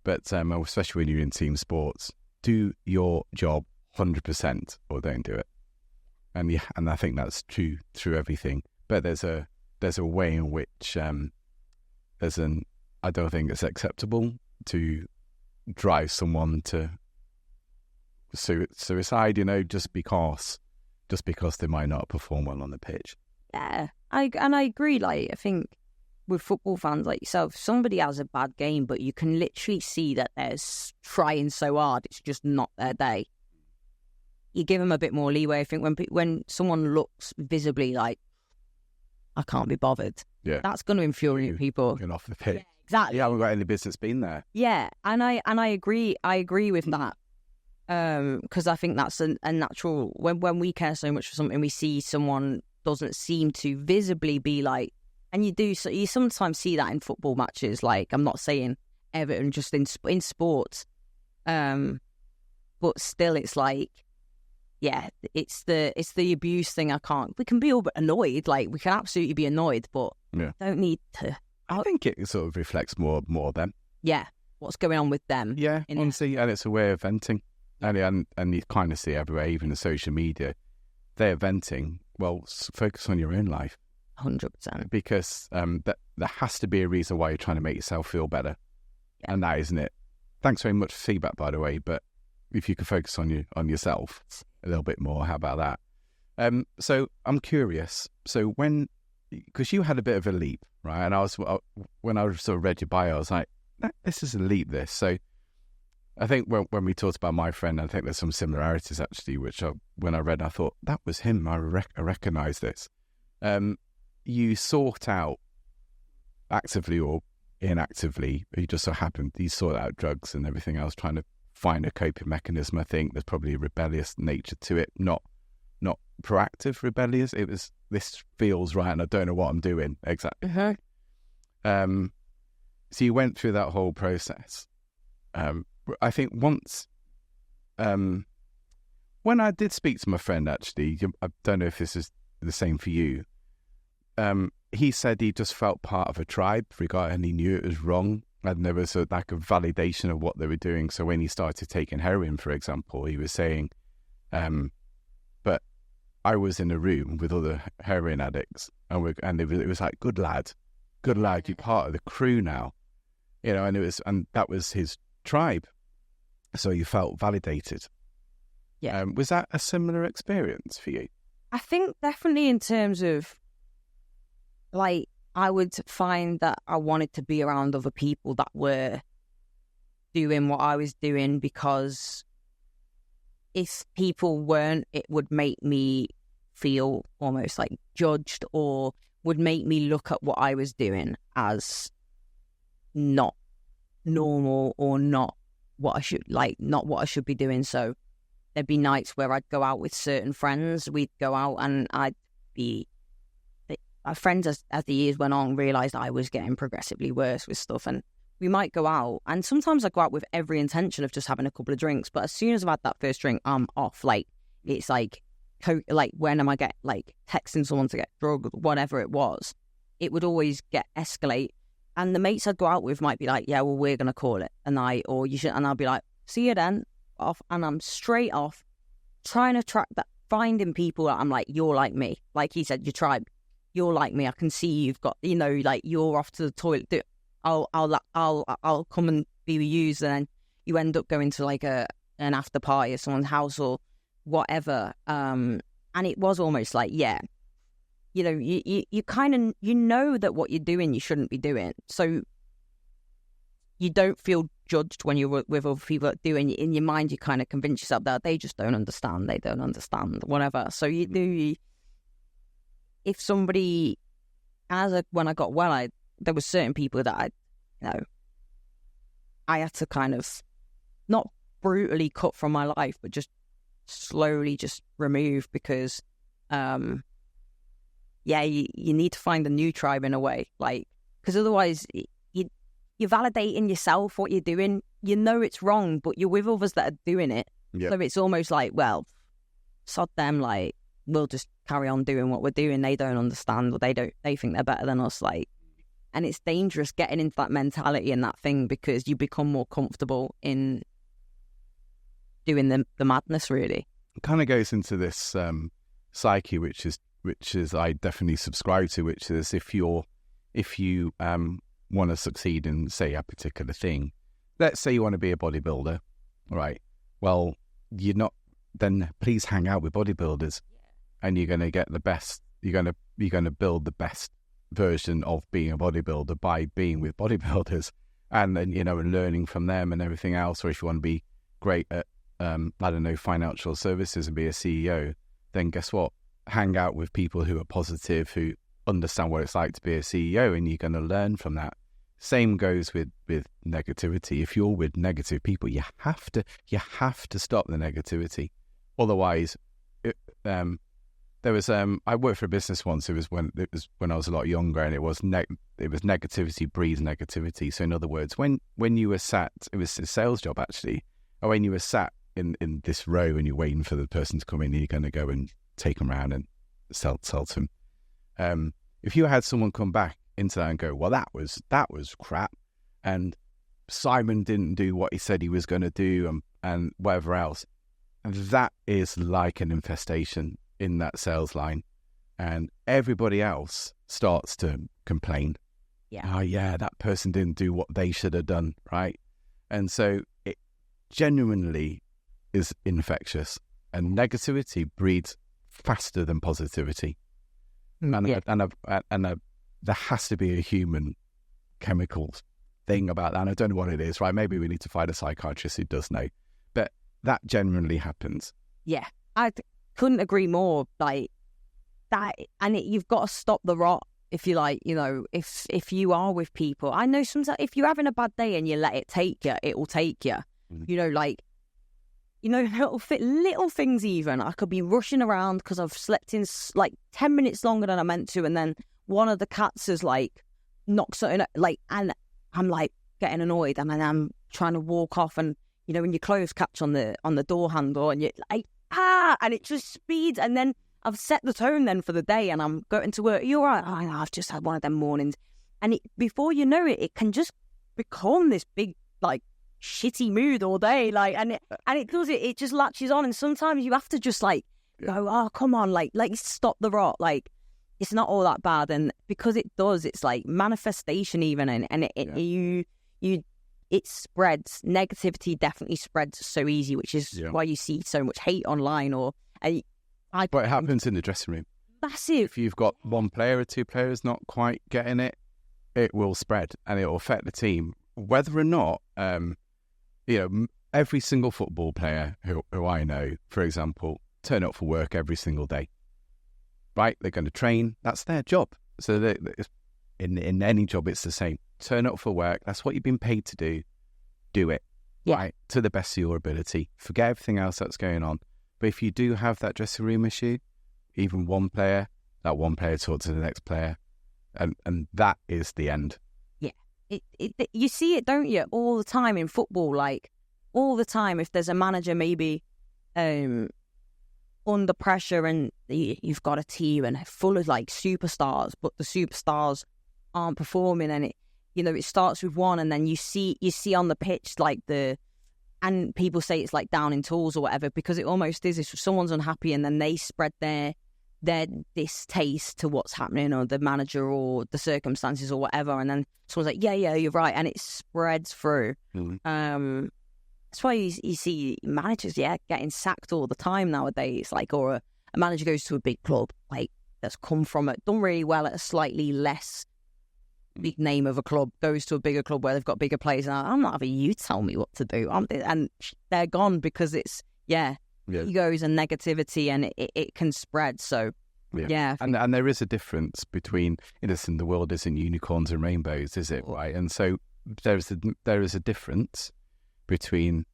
But especially when you're in team sports, do your job 100% or don't do it. And I think that's true through everything. But there's a way in which I don't think it's acceptable to drive someone to suicide, just because they might not perform well on the pitch. Yeah, I agree. Like, I think with football fans like yourself, somebody has a bad game, but you can literally see that they're trying so hard, it's just not their day. You give them a bit more leeway. I think when someone looks visibly like, I can't be bothered, that's going to infuriate people. Get off the pitch. Yeah, exactly. You haven't got any business being there. Yeah, and I agree. I agree with that. Because I think that's a natural. When we care so much for something, we see someone doesn't seem to visibly be like. And you sometimes see that in football matches. Like, I'm not saying Everton, just in sports, but still, it's like, it's the abuse thing. We can be all but annoyed. Like, we can absolutely be annoyed, but don't need to. I think it sort of reflects more them. Yeah, what's going on with them? Yeah, honestly, and it's a way of venting. And you kind of see everywhere, even in social media, they're venting. Well, focus on your own life. 100%. Because there has to be a reason why you're trying to make yourself feel better. Yeah. And that isn't it. Thanks very much for feedback, by the way, but if you could focus on yourself a little bit more, how about that? So I'm curious. So because you had a bit of a leap, right? And when I sort of read your bio, I was like, this is a leap, this. So I think when we talked about my friend, I think there's some similarities actually, which when I read, I thought, that was him. I recognize this. You sought out actively or inactively, he just so happened he sought out drugs and everything else, trying to find a coping mechanism. I think there's probably a rebellious nature to it, not proactive rebellious. It was, this feels right and I don't know what I'm doing exactly. So you went through that whole process. I think once, when I did speak to my friend, actually, I don't know if this is the same for you. He said he just felt part of a tribe and he knew it was wrong. And there was a lack of validation of what they were doing. So when he started taking heroin, for example, he was saying, but I was in a room with other heroin addicts, and it was like, good lad, you're part of the crew now, you know, and that was his tribe. So you felt validated. Yeah. Was that a similar experience for you? I think definitely in terms of, like, I would find that I wanted to be around other people that were doing what I was doing, because if people weren't, it would make me feel almost like judged, or would make me look at what I was doing as not normal, or not what I should be doing. So there'd be nights where I'd go out with certain friends. We'd go out and my friends, as the years went on, realised I was getting progressively worse with stuff, and we might go out, and sometimes I go out with every intention of just having a couple of drinks, but as soon as I've had that first drink, I'm off. Like, it's like when am I texting someone to get drugged, whatever it was, it would always escalate. And the mates I'd go out with might be like, yeah, well, we're going to call it a night, or you should, and I'll be like, see you then, off, and I'm straight off, trying to track that, finding people that I'm like, you're like me, like he said, your tribe, you're like me, I can see you've got, you know, like, you're off to the toilet, I'll come and be with you, and then you end up going to like an after party at someone's house or whatever, and it was almost like, yeah, you know, you kind of, you know that what you're doing you shouldn't be doing, so you don't feel judged when you're with other people that do, and in your mind you kind of convince yourself that they just don't understand, whatever. So you do, if somebody, when I got well, there were certain people that I had to kind of not brutally cut from my life, but just slowly just remove, because you need to find a new tribe in a way, like, because otherwise you're validating yourself, what you're doing, you know it's wrong, but you're with others that are doing it. Yep. So it's almost like, well, sod them, like, we'll just carry on doing what we're doing. They don't understand, or they think they're better than us, like, and it's dangerous getting into that mentality and that thing, because you become more comfortable in doing the madness, really. It kind of goes into this psyche, which is I definitely subscribe to, which is if you want to succeed in, say, a particular thing, let's say you want to be a bodybuilder, right? Well, then please hang out with bodybuilders, and you're going to get the best. You're going to build the best version of being a bodybuilder by being with bodybuilders, and then, you know, and learning from them and everything else. Or if you want to be great at financial services and be a CEO, then guess what? Hang out with people who are positive, who understand what it's like to be a CEO, and you're going to learn from that. Same goes with negativity. If you're with negative people, you have to stop the negativity. Otherwise, there was I worked for a business once. It was when I was a lot younger, and it was negativity breeds negativity. So in other words, when you were sat, it was a sales job actually, or when you were sat in this row and you're waiting for the person to come in, and you're going to go and take them around and sell to them. If you had someone come back into that and go, well, that was crap, and Simon didn't do what he said he was going to do, and whatever else, that is like an infestation in that sales line, and everybody else starts to complain. Yeah. Oh yeah, that person didn't do what they should have done, right? And so it genuinely is infectious, and negativity breeds faster than positivity. And there has to be a human chemical thing about that. And I don't know what it is, right? Maybe we need to find a psychiatrist who does know. But that genuinely happens. Yeah, I couldn't agree more. Like that, and you've got to stop the rot. if you like, if you are with people, I know sometimes if you're having a bad day and you let it take you, it will take you. Little things even. I could be rushing around because I've slept in like 10 minutes longer than I meant to, and then one of the cats has like knocked something and I'm like getting annoyed, and then I'm trying to walk off, and when your clothes catch on the door handle, and you're like and it just speeds, and then I've set the tone then for the day, and I'm going to work. You're right. I've just had one of them mornings, and before you know it, it can just become this big like shitty mood all day, like, and it does it. It just latches on, and sometimes you have to just like go, oh come on, like stop the rot, like it's not all that bad, and because it does, it's like manifestation even, and it spreads. Negativity definitely spreads so easy, which is why you see so much hate online but it happens in the dressing room. Massive. If you've got one player or two players not quite getting it, it will spread and it will affect the team. Whether or not, every single football player who I know, for example, turn up for work every single day. Right? They're going to train. That's their job. So in any job, it's the same. Turn up for work. That's what you've been paid to do. Do it. Yeah. Right? To the best of your ability. Forget everything else that's going on. But if you do have that dressing room issue, even one player, that one player talks to the next player, and that is the end. Yeah. You see it, don't you, all the time in football, like all the time. If there's a manager maybe under pressure, and you've got a team and full of like superstars, but the superstars aren't performing, and it starts with one, and then you see on the pitch like and people say it's like down in tools or whatever, because it almost is. If someone's unhappy and then they spread their distaste to what's happening, or the manager or the circumstances or whatever, and then someone's like, yeah, you're right, and it spreads through. That's why you see managers, getting sacked all the time nowadays. Like, or a manager goes to a big club, like that's come from it, done really well at a slightly less big name of a club, goes to a bigger club where they've got bigger players, and I'm not having you tell me what to do. And they're gone because it's egos and negativity, and it can spread. So and there is a difference between, listen, the world isn't unicorns and rainbows, is it? Right? And so there is a difference between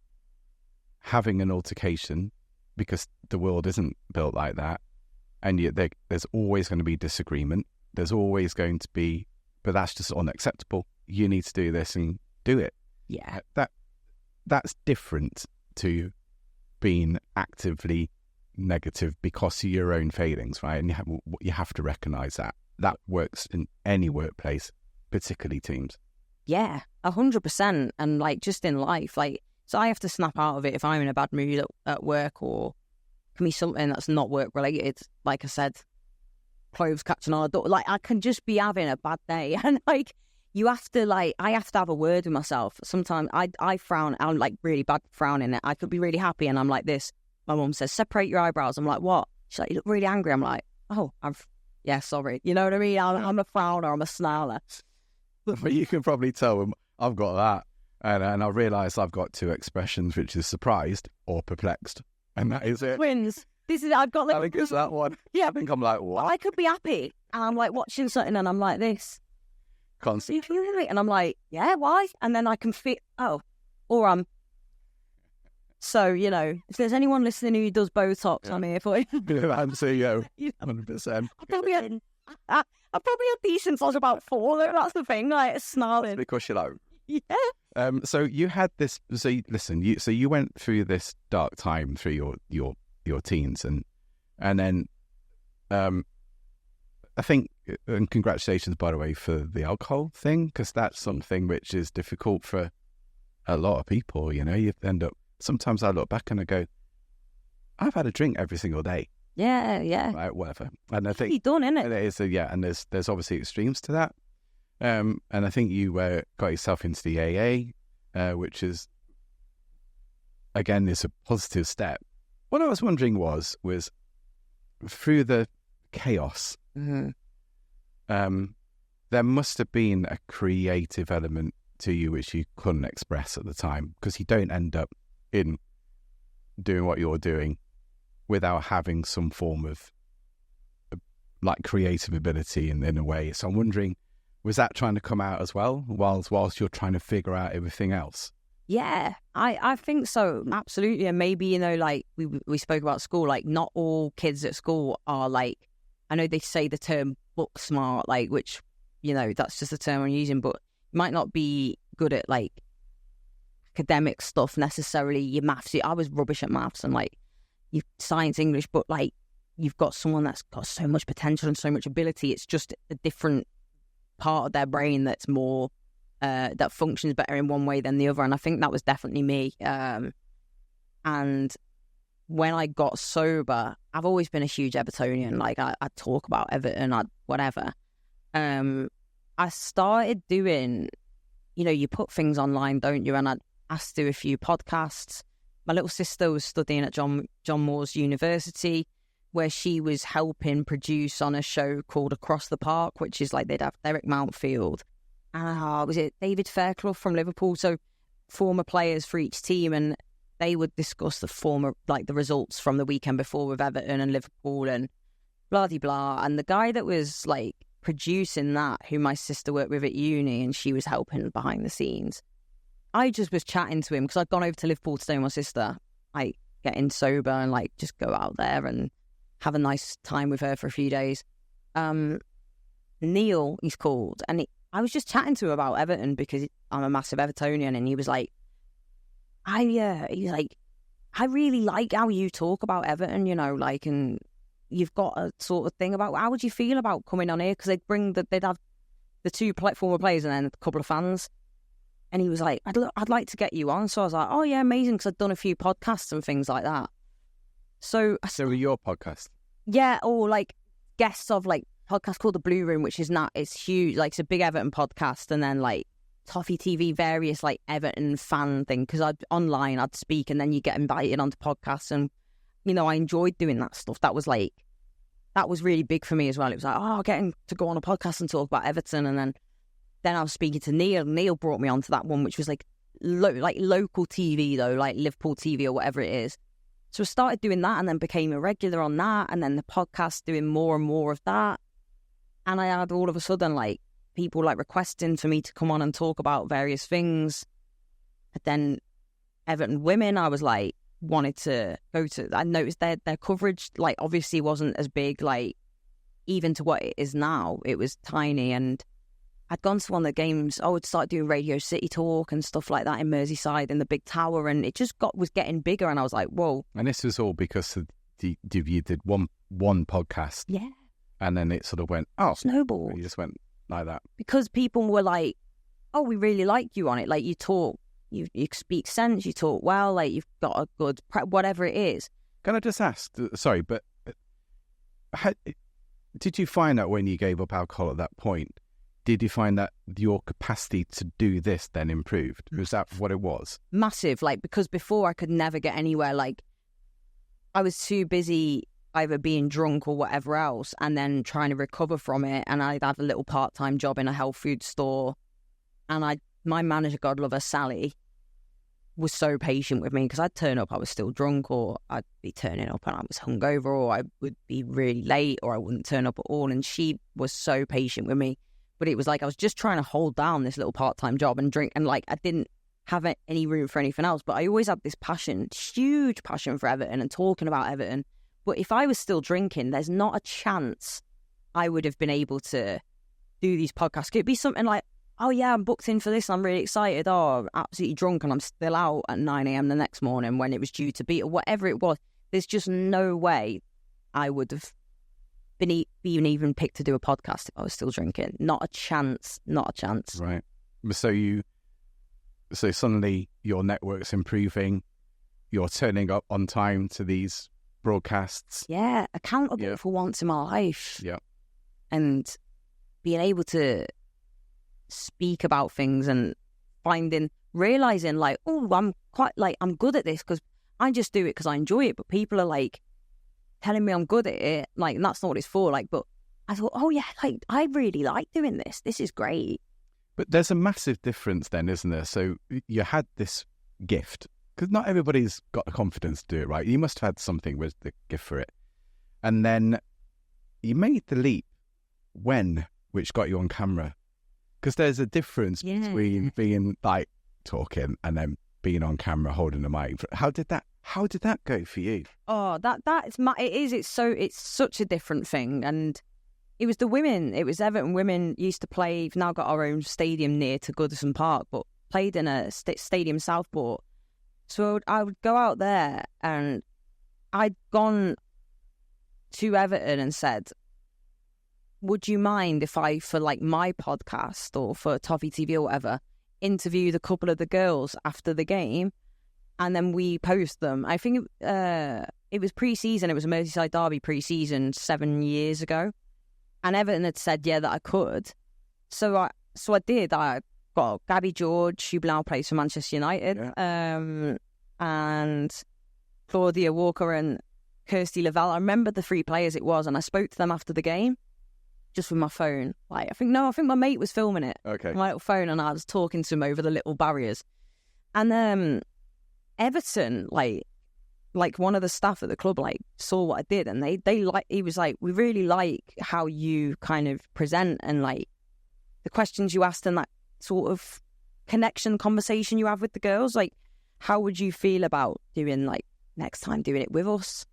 having an altercation, because the world isn't built like that, and yet there's always going to be disagreement. There's always going to be, but that's just unacceptable. You need to do this and do it. Yeah. That's different to being actively negative because of your own failings, right? And you have to recognise that. That works in any workplace, particularly teams. Yeah, 100%. And like just in life, like, so I have to snap out of it if I'm in a bad mood at work, or it can be something that's not work related. Like I said, clothes catching on a door. Like, I can just be having a bad day, and like I have to have a word with myself. Sometimes I frown. I'm like really bad frowning. I could be really happy, and I'm like this. My mum says, separate your eyebrows. I'm like, what? She's like, you look really angry. I'm like, oh, sorry. You know what I mean? I'm a frowner. I'm a snarler. But you can probably tell I've got that, and I realise I've got two expressions, which is surprised or perplexed, and that is it. Twins. I've got like, I think it's that one. Yeah. I think I'm like, what? I could be happy, and I'm like watching something, and I'm like this. Constantly. And I'm like, yeah, why? And then I can feel, or so, if there's anyone listening who does Botox, I'm here for you. I'm CEO, 100%. I probably had these since I was about 4, though. That's the thing, like snarling. Because you're like, yeah. So you had this. So you went through this dark time through your teens, and then, I think, and congratulations by the way for the alcohol thing, because that's something which is difficult for a lot of people. You end up. Sometimes I look back and I go, I've had a drink every single day. Yeah. Right, whatever. And I think you've done, innit? And it is, and there's obviously extremes to that. And I think you got yourself into the AA, which is, again, is a positive step. What I was wondering was through the chaos, there must have been a creative element to you which you couldn't express at the time, because you don't end up in doing what you're doing without having some form of like creative ability in a way. So I'm wondering, was that trying to come out as well whilst you're trying to figure out everything else? Yeah, I think so. Absolutely. And maybe, you know, like we spoke about school, like not all kids at school are like, I know they say the term book smart, like, which, you know, that's just a term I'm using, but might not be good at like academic stuff necessarily. Your maths, I was rubbish at maths and like science, English, but like you've got someone that's got so much potential and so much ability. It's just a different part of their brain that's more that functions better in one way than the other, and I think that was definitely me. And when I got sober, I've always been a huge Evertonian. Like I talk about Everton, whatever. I started doing, you know, you put things online, don't you? And I asked to do a few podcasts. My little sister was studying at John Moores University, where she was helping produce on a show called Across the Park, which is like they'd have Derek Mountfield. Was it David Fairclough from Liverpool? So former players for each team, and they would discuss the results from the weekend before with Everton and Liverpool and blah de blah. And the guy that was like producing that, who my sister worked with at uni, and she was helping behind the scenes, I just was chatting to him because I'd gone over to Liverpool to stay with my sister, like getting sober and like just go out there and have a nice time with her for a few days. Neil, he's called, and I was just chatting to him about Everton because I'm a massive Evertonian, and he was like, I really like how you talk about Everton, you know, like, and you've got a sort of thing about, how would you feel about coming on here? Because they'd have the two former players and then a couple of fans. And he was like, I'd like to get you on. So I was like, oh yeah, amazing, because I'd done a few podcasts and things like that. So your podcast? Yeah, or like guests of like podcast called The Blue Room, which is it's huge, like it's a big Everton podcast, and then like Toffee TV, various like Everton fan thing, because I'd speak and then you get invited onto podcasts, and you know, I enjoyed doing that stuff. That was really big for me as well. It was like, getting to go on a podcast and talk about Everton. And then I was speaking to Neil brought me onto that one, which was like local TV though, like Liverpool TV or whatever it is. So I started doing that and then became a regular on that, and then the podcast, doing more and more of that. And I had all of a sudden like people like requesting for me to come on and talk about various things. But then Everton Women, I was like, wanted to go to. I noticed their coverage like obviously wasn't as big, like even to what it is now. It was tiny, and I'd gone to one of the games. I would start doing Radio City Talk and stuff like that in Merseyside in the big tower, and it just was getting bigger. And I was like, whoa! And this was all because you did one podcast, yeah. And then it sort of went, snowball. You just went like that. Because people were like, oh, we really like you on it. Like, you talk, you speak sense, you talk well, like, you've got a good, whatever it is. Can I just ask, sorry, but did you find that when you gave up alcohol at that point, did you find that your capacity to do this then improved? Was that what it was? Massive, like, because before I could never get anywhere. Like, I was too busy either being drunk or whatever else, and then trying to recover from it. And I'd have a little part-time job in a health food store. And my manager, God love her, Sally, was so patient with me, because I'd turn up, I was still drunk, or I'd be turning up and I was hungover, or I would be really late, or I wouldn't turn up at all. And she was so patient with me. But it was like I was just trying to hold down this little part-time job and drink, and like I didn't have any room for anything else. But I always had this passion, huge passion for Everton and talking about Everton. But if I was still drinking, there's not a chance I would have been able to do these podcasts. It'd be something like, oh yeah, I'm booked in for this, I'm really excited. Oh, I'm absolutely drunk and I'm still out at 9 a.m. the next morning when it was due to be, or whatever it was. There's just no way I would have been even picked to do a podcast if I was still drinking. Not a chance. Right. So suddenly your network's improving. You're turning up on time to these broadcasts. Yeah, accountable for once in my life. Yeah. And being able to speak about things and realizing like, oh, I'm good at this, because I just do it because I enjoy it. But people are like telling me I'm good at it, like, and that's not what it's for. Like, but I thought, oh yeah, like, I really like doing this. This is great. But there's a massive difference then, isn't there? So you had this gift, because not everybody's got the confidence to do it, right? You must have had something with the gift for it. And then you made the leap when, which got you on camera, because there's a difference between being like talking and then being on camera holding the mic. How did that go for you? Oh, it's such a different thing. And it was the women. It was Everton women used to play. We've now got our own stadium near to Goodison Park, but played in a stadium Southport. So I would go out there, and I'd gone to Everton and said, would you mind if I, for like my podcast or for Toffee TV or whatever, interviewed a couple of the girls after the game, and then we post them? I think it was pre-season. It was a Merseyside derby pre-season 7 years ago, and Everton had said that I could. So I did. I got Gabby George, who now plays for Manchester United, and Claudia Walker and Kirsty Lavelle. I remember the 3 players it was, and I spoke to them after the game, just with my phone. Like, I think my mate was filming it. Okay. My little phone, and I was talking to him over the little barriers. And Everton, like one of the staff at the club, like saw what I did, and he was like, we really like how you kind of present and like the questions you asked and that sort of connection conversation you have with the girls. Like, how would you feel about doing, like, next time doing it with us?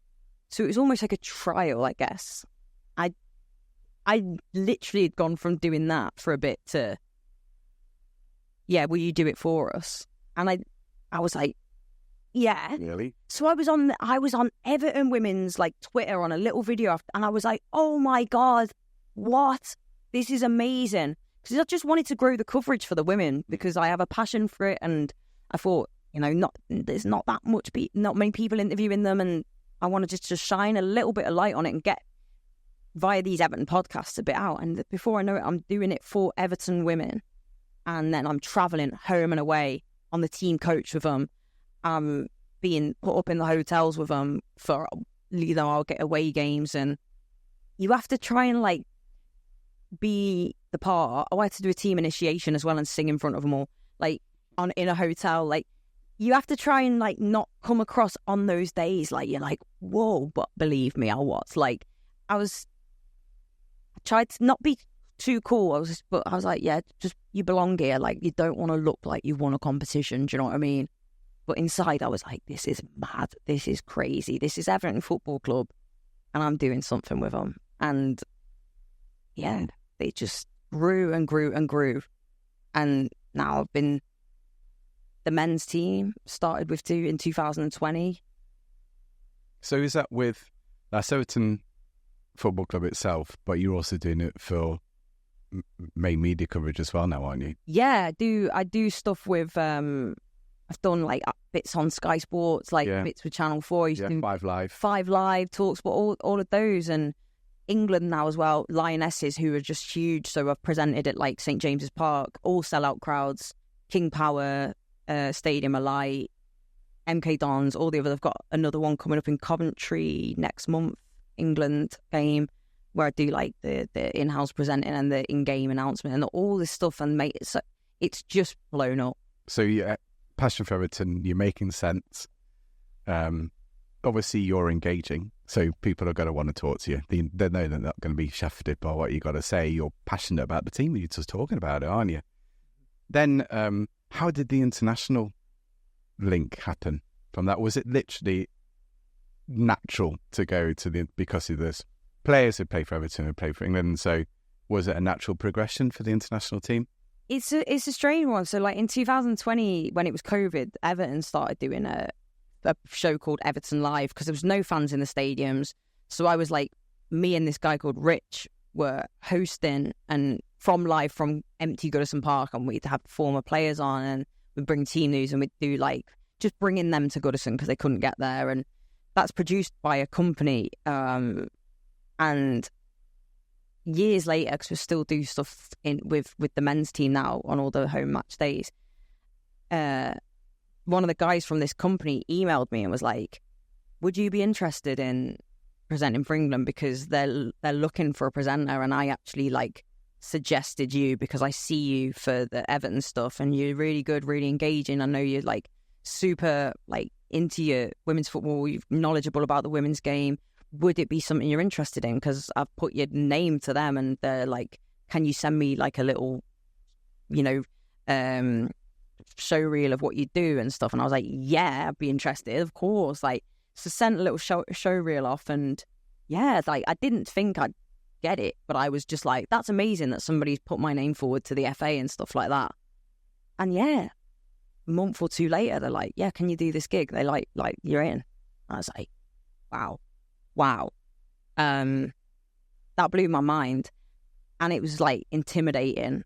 So it was almost like a trial, I guess. I literally had gone from doing that for a bit to, will you do it for us? And I was like, yeah. Really? So I was on Everton Women's like Twitter on a little video after, and I was like, oh my God, what? This is amazing. Because I just wanted to grow the coverage for the women, because I have a passion for it, and I thought, there's not many people interviewing them, and I wanted to just shine a little bit of light on it and get via these Everton podcasts a bit out. And before I know it, I'm doing it for Everton women, and then I'm travelling home and away on the team coach with them, being put up in the hotels with them for, I'll get away games, and you have to try and like be the part. I had to do a team initiation as well and sing in front of them all, like in a hotel. Like, you have to try and like not come across on those days like you're like, whoa, but believe me, I was like, I tried to not be too cool. But I was like, just you belong here. Like, you don't want to look like you won a competition. Do you know what I mean? But inside, I was like, this is mad. This is crazy. This is Everton Football Club, and I'm doing something with them. And they just grew and grew and grew. And now I've been, the men's team started with 2 in 2020. So is that with Everton Football Club itself, but you're also doing it for main media coverage as well now, aren't you? Yeah, I do stuff with, I've done like bits on Sky Sports, like bits with Channel 4. 5 Live. 5 Live, talks, but all of those. And England now as well, Lionesses, who are just huge. So I've presented at like St James's Park, all sellout crowds, King Power, Stadium Alight, MK Dons, all the other. I've got another one coming up in Coventry next month, England game, where I do like the in-house presenting and the in-game announcement and all this stuff. And mate, it's just blown up. So yeah, passion for Everton, you're making sense. Obviously you're engaging, so people are going to want to talk to you. They know they're not going to be shafted by what you got to say. You're passionate about the team, you're just talking about it, aren't you? Then how did the international link happen from that? Was it literally natural to go to because of this players who play for Everton and play for England? So was it a natural progression for the international team? It's a strange one. So like in 2020, when it was COVID, Everton started doing a show called Everton Live, because there was no fans in the stadiums. So I was like, me and this guy called Rich were hosting and from empty Goodison Park, and we'd have former players on, and we'd bring team news, and we'd do like just bringing them to Goodison because they couldn't get there. And that's produced by a company. And years later, because we still do stuff with the men's team now on all the home match days, one of the guys from this company emailed me and was like, would you be interested in presenting for England, because they're looking for a presenter, and I actually like suggested you because I see you for the Everton stuff and you're really good, really engaging. I know you're like super like into your women's football, you're knowledgeable about the women's game. would it be something you're interested in? Because I've put your name to them and they're like, can you send me like a little, you know, show reel of what you do and stuff? And I was like, yeah, I'd be interested, of course. Like, so sent a little show reel off, and yeah, like I didn't think I'd get it, but I was just like, that's amazing that somebody's put my name forward to the FA and stuff like that. And yeah, a month or two later, they're like, yeah, can you do this gig? They like you're in. I was like, wow. That blew my mind. And it was like intimidating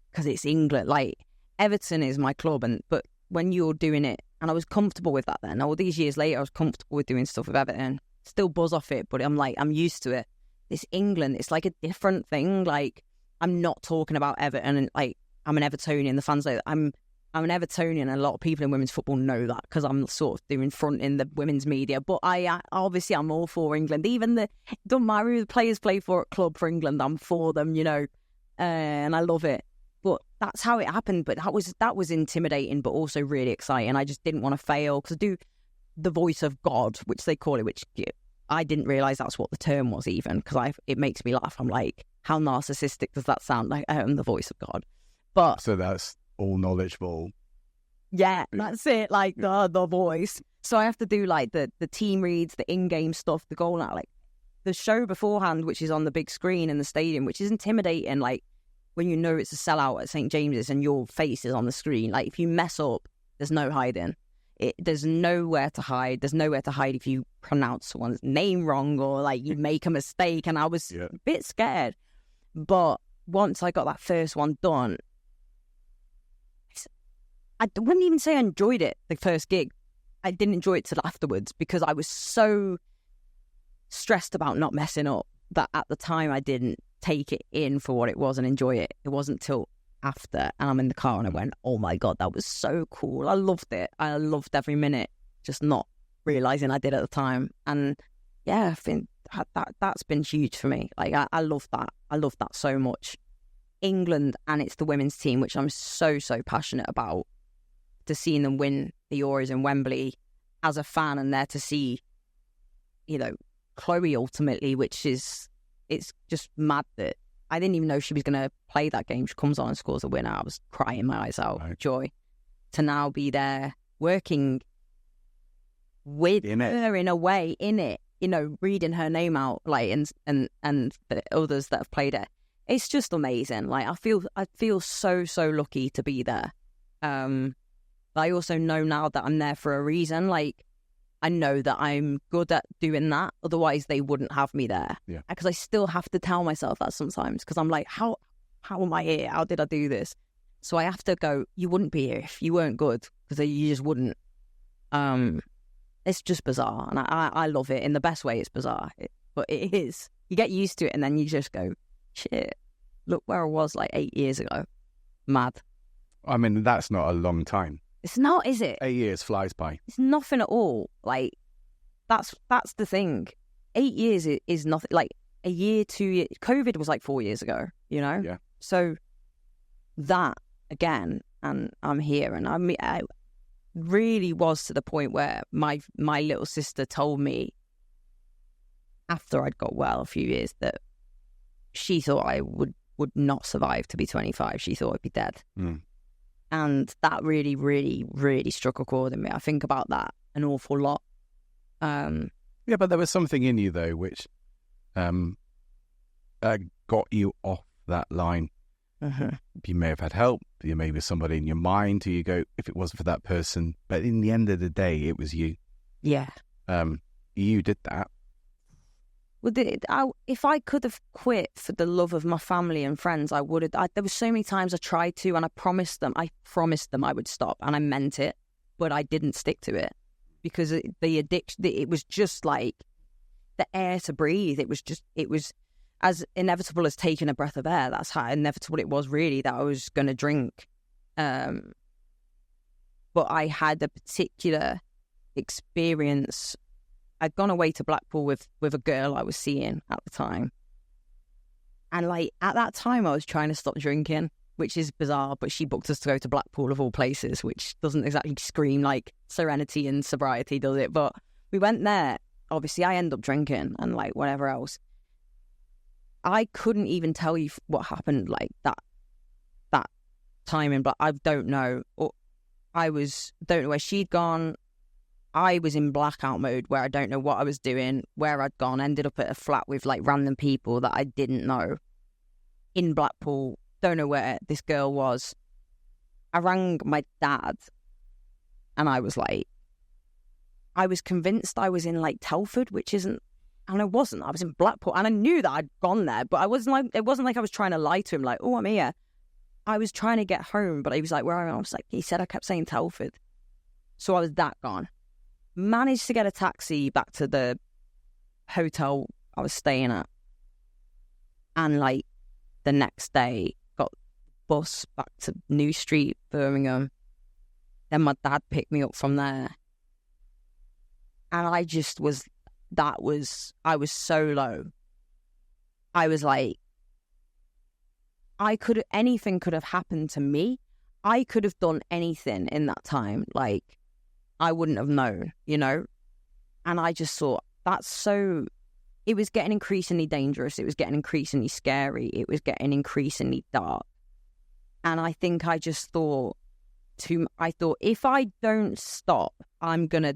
because it's England. Like, Everton is my club, but when you're doing it, and I was comfortable with that then. All these years later, I was comfortable with doing stuff with Everton. Still buzz off it, but I'm used to it. This England, it's like a different thing. Like, I'm not talking about Everton, and like, I'm an Evertonian. The fans know that I'm an Evertonian, and a lot of people in women's football know that because I'm sort of doing front in the women's media. But obviously I'm all for England. Even don't matter who the players play for at club for England, I'm for them, you know, and I love it. But that's how it happened. But that was intimidating, but also really exciting. I just didn't want to fail because I do the voice of God, which they call it, which I didn't realise that's what the term was even, because it makes me laugh. I'm like, how narcissistic does that sound? Like, I am the voice of God. But so that's all knowledgeable. Yeah, that's it. Like the voice. So I have to do like the team reads, the in-game stuff, the goal out, like the show beforehand, which is on the big screen in the stadium, which is intimidating. Like, when you know it's a sellout at St. James's and your face is on the screen, like if you mess up, there's no hiding. There's nowhere to hide. There's nowhere to hide if you pronounce someone's name wrong or like you make a mistake. And I was a bit scared. But once I got that first one done, I wouldn't even say I enjoyed it, the first gig. I didn't enjoy it till afterwards because I was so stressed about not messing up that at the time I didn't take it in for what it was and enjoy it. It wasn't till after, and I'm in the car and I went, oh my God, that was so cool. I loved it. I loved every minute, just not realising I did at the time. And yeah, I think that's been huge for me. Like, I love that. I love that so much. England, and it's the women's team, which I'm so passionate about, to seeing them win the Euros in Wembley as a fan, and there to see, you know, Chloe ultimately, which is, it's just mad that I didn't even know she was going to play that game. She comes on and scores a winner. I was crying my eyes out, joy. To now be there working with her in a way, in it, you know, reading her name out, like, and the others that have played it. It's just amazing. Like, I feel so lucky to be there. But I also know now that I'm there for a reason. Like, I know that I'm good at doing that. Otherwise, they wouldn't have me there. Yeah. Because I still have to tell myself that sometimes. Because I'm like, how am I here? How did I do this? So I have to go, you wouldn't be here if you weren't good. Because you just wouldn't. It's just bizarre. And I love it. In the best way, it's bizarre. But it is. You get used to it and then you just go, shit, look where I was like 8 years ago. Mad. I mean, that's not a long time. It's not, is it? 8 years flies by. It's nothing at all. Like, that's the thing. 8 years is nothing. Like, a year, 2 years. COVID was like 4 years ago, you know? Yeah. So that, again, and I'm here. And I really was to the point where my little sister told me after I'd got well a few years that she thought I would not survive to be 25. She thought I'd be dead. Mm. And that really, really, really struck a chord in me. I think about that an awful lot. Yeah, but there was something in you, though, which got you off that line. Uh-huh. You may have had help. You may have somebody in your mind who you go, if it wasn't for that person. But in the end of the day, it was you. Yeah. You did that. Well, if I could have quit for the love of my family and friends, I would have. There were so many times I tried to, and I promised them I would stop, and I meant it, but I didn't stick to it because the addiction. It was just like the air to breathe. It was as inevitable as taking a breath of air. That's how inevitable it was, really, that I was going to drink. But I had a particular experience. I'd gone away to Blackpool with a girl I was seeing at the time. And like at that time I was trying to stop drinking, which is bizarre, but she booked us to go to Blackpool of all places, which doesn't exactly scream like serenity and sobriety, does it? But we went there obviously I end up drinking and like whatever else. I couldn't even tell you what happened like that timing, but I don't know. Or don't know where she'd gone. I was in blackout mode where I don't know what I was doing, where I'd gone, ended up at a flat with like random people that I didn't know in Blackpool. Don't know where this girl was. I rang my dad and I was convinced I was in like Telford, which isn't, and I wasn't. I was in Blackpool and I knew that I'd gone there, but it wasn't like I was trying to lie to him like, oh, I'm here. I was trying to get home, but he was like, where am I? I was like, he said I kept saying Telford. So I was that gone. Managed to get a taxi back to the hotel I was staying at. And like the next day, got bus back to New Street, Birmingham. Then my dad picked me up from there. And I just I was so low. I was like, anything could have happened to me. I could have done anything in that time. Like, I wouldn't have known, you know? And I just thought, it was getting increasingly dangerous. It was getting increasingly scary. It was getting increasingly dark. And I think I just thought, if I don't stop, I'm going to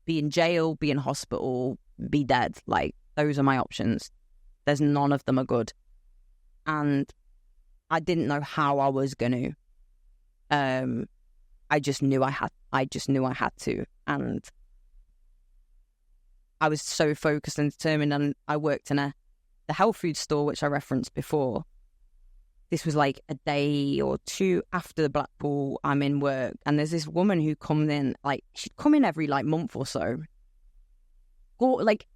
be in jail, be in hospital, be dead. Like, those are my options. There's none of them are good. And I didn't know how I was going to. I just knew I had to, and I was so focused and determined. And I worked in the health food store, which I referenced before. This was like a day or two after the Blackpool. I'm in work, and there's this woman who comes in. Like, she'd come in every like month or so. Like,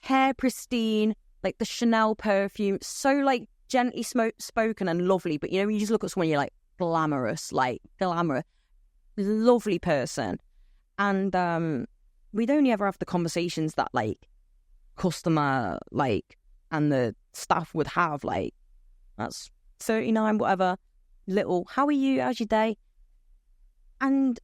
hair pristine, like the Chanel perfume, so like gently spoken and lovely. But you know, when you just look at someone, you're like, glamorous, lovely person. And we'd only ever have the conversations that like customer like and the staff would have, like, that's 39, whatever, little, how are you, how's your day? And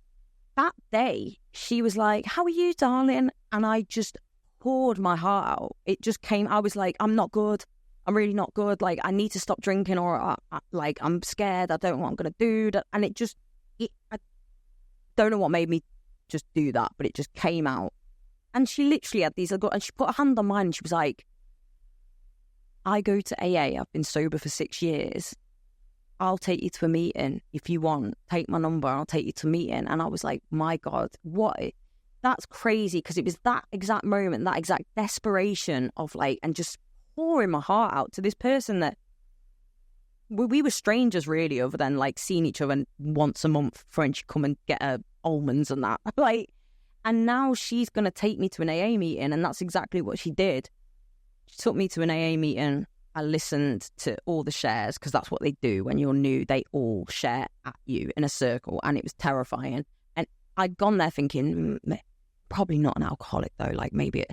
that day she was like, how are you, darling? And I just poured my heart out. It just came. I was like, I'm not good. I'm really not good. Like, I need to stop drinking, or I'm scared. I don't know what I'm going to do. And I don't know what made me just do that, but it just came out. And she literally had and she put a hand on mine and she was like, I go to AA. I've been sober for 6 years. I'll take you to a meeting if you want. Take my number. I'll take you to a meeting. And I was like, my God, that's crazy. Because it was that exact moment, that exact desperation of like, and just pouring my heart out to this person that we were strangers really, other than like seeing each other once a month for when she'd come and get her almonds and that. Like, and now she's going to take me to an AA meeting, and that's exactly what she did. She took me to an AA meeting. I listened to all the shares, because that's what they do when you're new. They all share at you in a circle, and it was terrifying. And I'd gone there thinking, probably not an alcoholic though, like maybe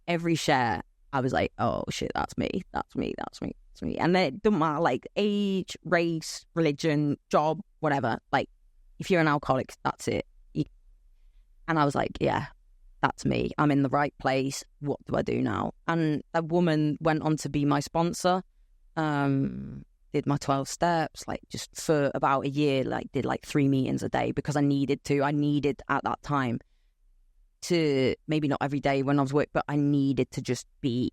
every share I was like, oh shit, that's me. And it doesn't matter, like, age, race, religion, job, whatever. Like, if you're an alcoholic, that's it. And I was like, yeah, that's me. I'm in the right place. What do I do now? And a woman went on to be my sponsor, did my 12 steps, like, just for about a year, like, did like 3 meetings a day, because I needed at that time to, maybe not every day when I was work, but I needed to just be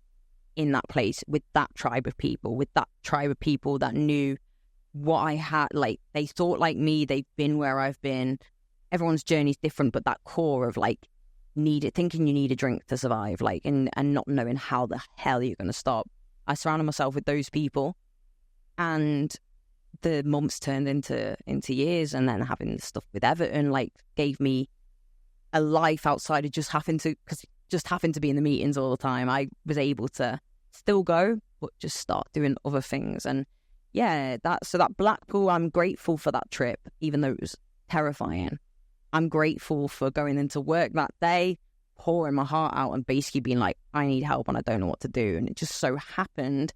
in that place with that tribe of people, that knew what I had. Like, they thought like me, they've been where I've been. Everyone's journey's different, but that core of like thinking you need a drink to survive, like, and not knowing how the hell you're going to stop. I surrounded myself with those people, and the months turned into years, and then having stuff with Everton like gave me a life outside of just having to be in the meetings all the time. I was able to still go, but just start doing other things. And yeah, that Blackpool, I'm grateful for that trip, even though it was terrifying. I'm grateful for going into work that day, pouring my heart out and basically being like, I need help and I don't know what to do. And it just so happened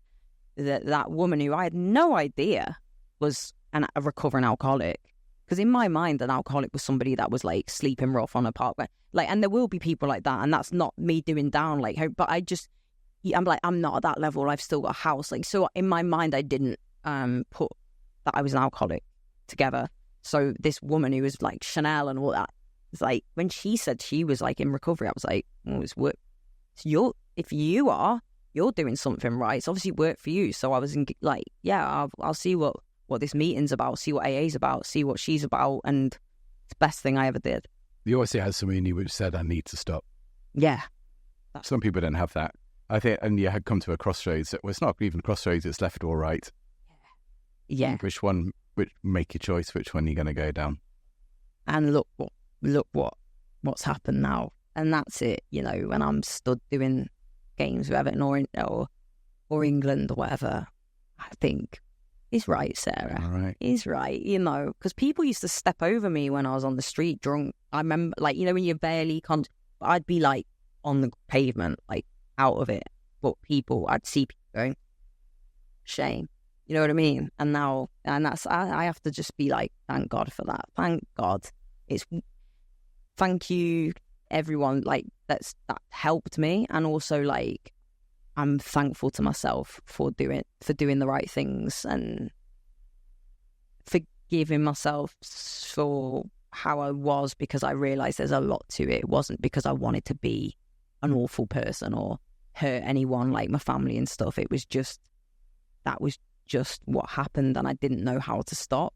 that woman, who I had no idea was a recovering alcoholic, Because in my mind, an alcoholic was somebody that was like sleeping rough on a parkway. Like, and there will be people like that, and that's not me doing down. Like, but I'm like, I'm not at that level. I've still got a house. Like, so in my mind, I didn't put that I was an alcoholic together. So this woman who was like Chanel and all that, it's like when she said she was like in recovery, I was like, oh, it's work. If you're doing something right. It's obviously worked for you. So I was like, yeah, I'll see what this meeting's about, see what AA's about, see what she's about, and it's the best thing I ever did. You obviously had somebody in you which said, I need to stop. Yeah. Some people don't have that. I think, and you had come to a crossroads. Well, it's not even crossroads, it's left or right. Yeah. Which make your choice, which one you're going to go down. And look what's happened now. And that's it, you know, when I'm stood doing games with Everton or England or whatever, I think, he's right, Sarah. All right. He's right, you know, because people used to step over me when I was on the street drunk. I remember, like, you know, when you're barely I'd be like on the pavement, like out of it. But I'd see people going, shame. You know what I mean? And now, I have to just be like, thank God for that. Thank God. Thank you, everyone, like, that helped me. And also, like, I'm thankful to myself for doing the right things and forgiving myself for how I was, because I realised there's a lot to it. It wasn't because I wanted to be an awful person or hurt anyone, like my family and stuff. It was just, that was just what happened, and I didn't know how to stop.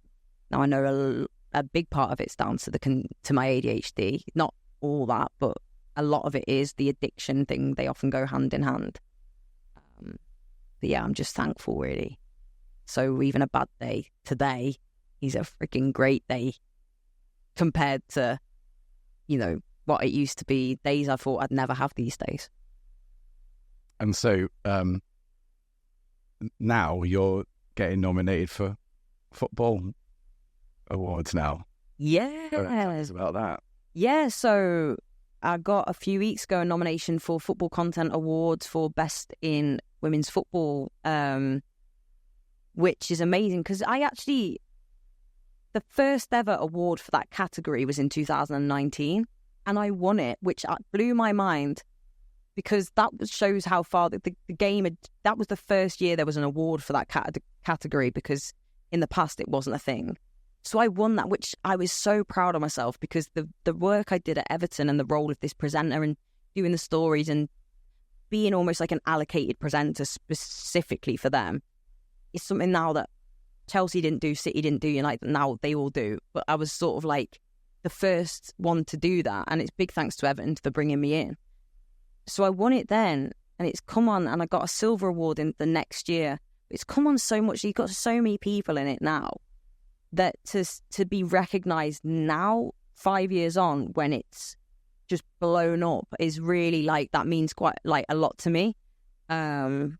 Now I know a big part of it's down to my ADHD. Not all that, but a lot of it is the addiction thing. They often go hand in hand. But yeah, I'm just thankful, really. So even a bad day today is a freaking great day compared to, you know, what it used to be. Days I thought I'd never have these days. And so now you're getting nominated for football awards now. Yeah. Tell us about that. Yeah, so I got a few weeks ago a nomination for Football Content Awards for Best in Women's Football, which is amazing because the first ever award for that category was in 2019, and I won it, which blew my mind because that shows how far the game had. That was the first year there was an award for that category, because in the past it wasn't a thing. So I won that, which I was so proud of myself, because the work I did at Everton and the role of this presenter and doing the stories and being almost like an allocated presenter specifically for them is something now that Chelsea didn't do, City didn't do, United, now they all do. But I was sort of like the first one to do that, and it's big thanks to Everton for bringing me in. So I won it then, and it's come on, and I got a silver award in the next year. It's come on so much. You've got so many people in it now, that to be recognised now, 5 years on, when it's just blown up, is really like, that means quite like a lot to me. And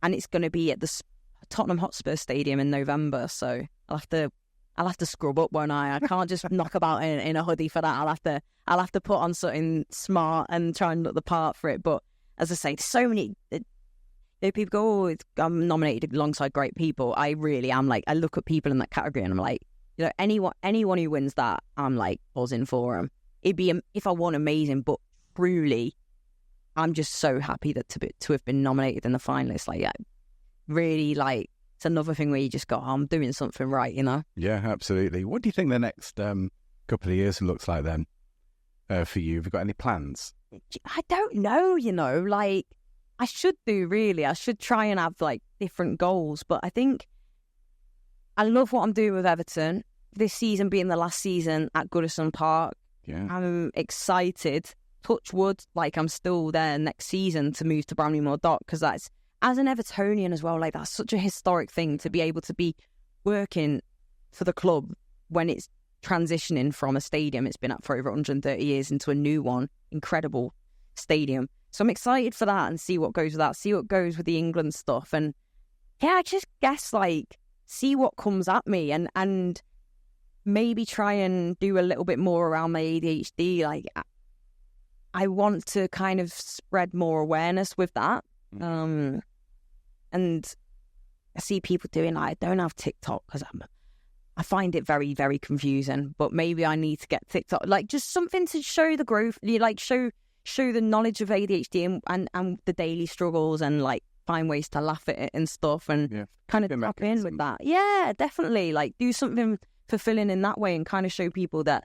it's going to be at the Tottenham Hotspur Stadium in November, so I'll have to scrub up, won't I? I can't just knock about in a hoodie for that. I'll have to put on something smart and try and look the part for it. But as I say, so many people go, oh, I'm nominated alongside great people. I really am like, I look at people in that category and I'm like, you know, anyone who wins that, I'm like buzzing for them. It'd be, if I won, amazing, but truly, I'm just so happy that to have been nominated in the finalists. Like, yeah, really, like, it's another thing where you just go, oh, I'm doing something right, you know? Yeah, absolutely. What do you think the next couple of years looks like then for you? Have you got any plans? I don't know, you know, like, I should do, really. I should try and have, like, different goals. But I think I love what I'm doing with Everton. This season being the last season at Goodison Park. Yeah. I'm excited. Touch wood, like, I'm still there next season to move to Bramley-Moore Dock, because that's, as an Evertonian as well, like, that's such a historic thing to be able to be working for the club when it's transitioning from a stadium it's been at for over 130 years into a new one. Incredible stadium. So I'm excited for that and see what goes with that, see what goes with the England stuff. And yeah, I just guess, like, see what comes at me and maybe try and do a little bit more around my ADHD. Like, I want to kind of spread more awareness with that. And I see people doing, like, I don't have TikTok because I find it very, very confusing. But maybe I need to get TikTok, like just something to show the growth, like show the knowledge of ADHD and the daily struggles, and like find ways to laugh at it and stuff, and kind of tap in with that. Yeah, definitely. Like do something fulfilling in that way, and kind of show people that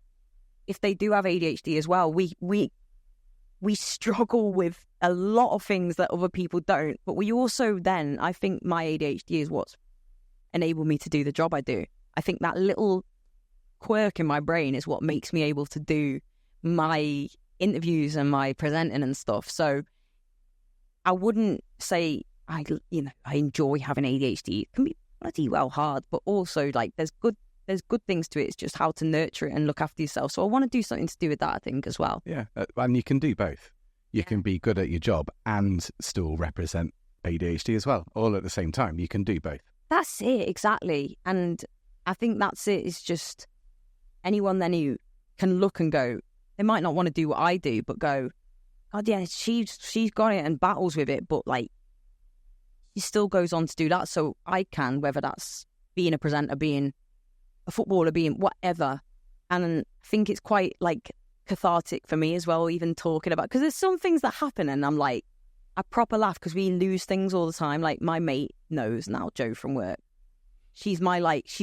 if they do have ADHD as well, we struggle with a lot of things that other people don't. But we also then, I think my ADHD is what's enabled me to do the job I do. I think that little quirk in my brain is what makes me able to do my interviews and my presenting and stuff. So I wouldn't say I enjoy having ADHD. It can be bloody well hard, but also like there's good things to it. It's just how to nurture it and look after yourself. So I want to do something to do with that, I think, as well. Yeah, and you can do both. You can be good at your job and still represent ADHD as well, all at the same time. You can do both. That's it, exactly. And I think that's it. It's just anyone then who can look and go, they might not want to do what I do, but go, God, yeah, she's got it and battles with it, but like she still goes on to do that. So I can, whether that's being a presenter, being a footballer, being whatever. And I think it's quite like cathartic for me as well, even talking about, because there's some things that happen and I'm like, I proper laugh because we lose things all the time. Like my mate knows now, Jo from work. She's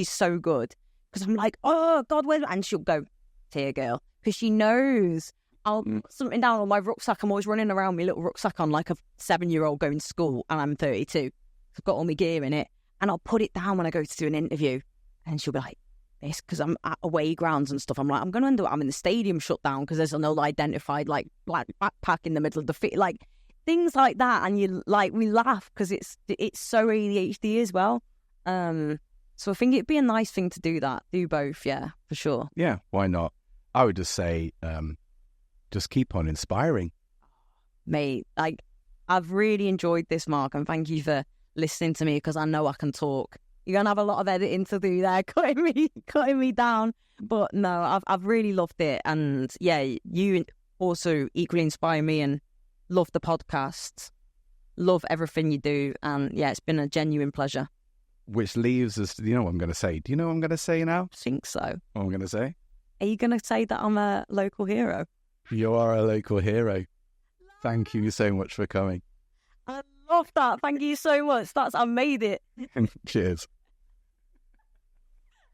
so good because I'm like, oh God, where? And she'll go, tear girl, because she knows I'll put something down on my rucksack. I'm always running around with my little rucksack on like a 7-year-old going to school, and I'm 32. I've got all my gear in it, and I'll put it down when I go to do an interview, and she'll be like, this, because I'm at away grounds and stuff. I'm like, I'm going to end up having the stadium shut down because there's an unidentified like black backpack in the middle of the fit, like things like that. And you like, we laugh because it's so ADHD as well. So I think it'd be a nice thing to do both. Yeah, for sure. Yeah, why not? I would just say, just keep on inspiring. Mate, like I've really enjoyed this, Mark, and thank you for listening to me because I know I can talk. You're going to have a lot of editing to do there, cutting me down. But no, I've really loved it. And yeah, you also equally inspire me and love the podcast, love everything you do. And yeah, it's been a genuine pleasure. Which leaves us, you know what I'm going to say? Do you know what I'm going to say now? I think so. What I'm going to say? Are you going to say that I'm a local hero? You are a local hero. Thank you so much for coming. I love that. Thank you so much. I made it. Cheers.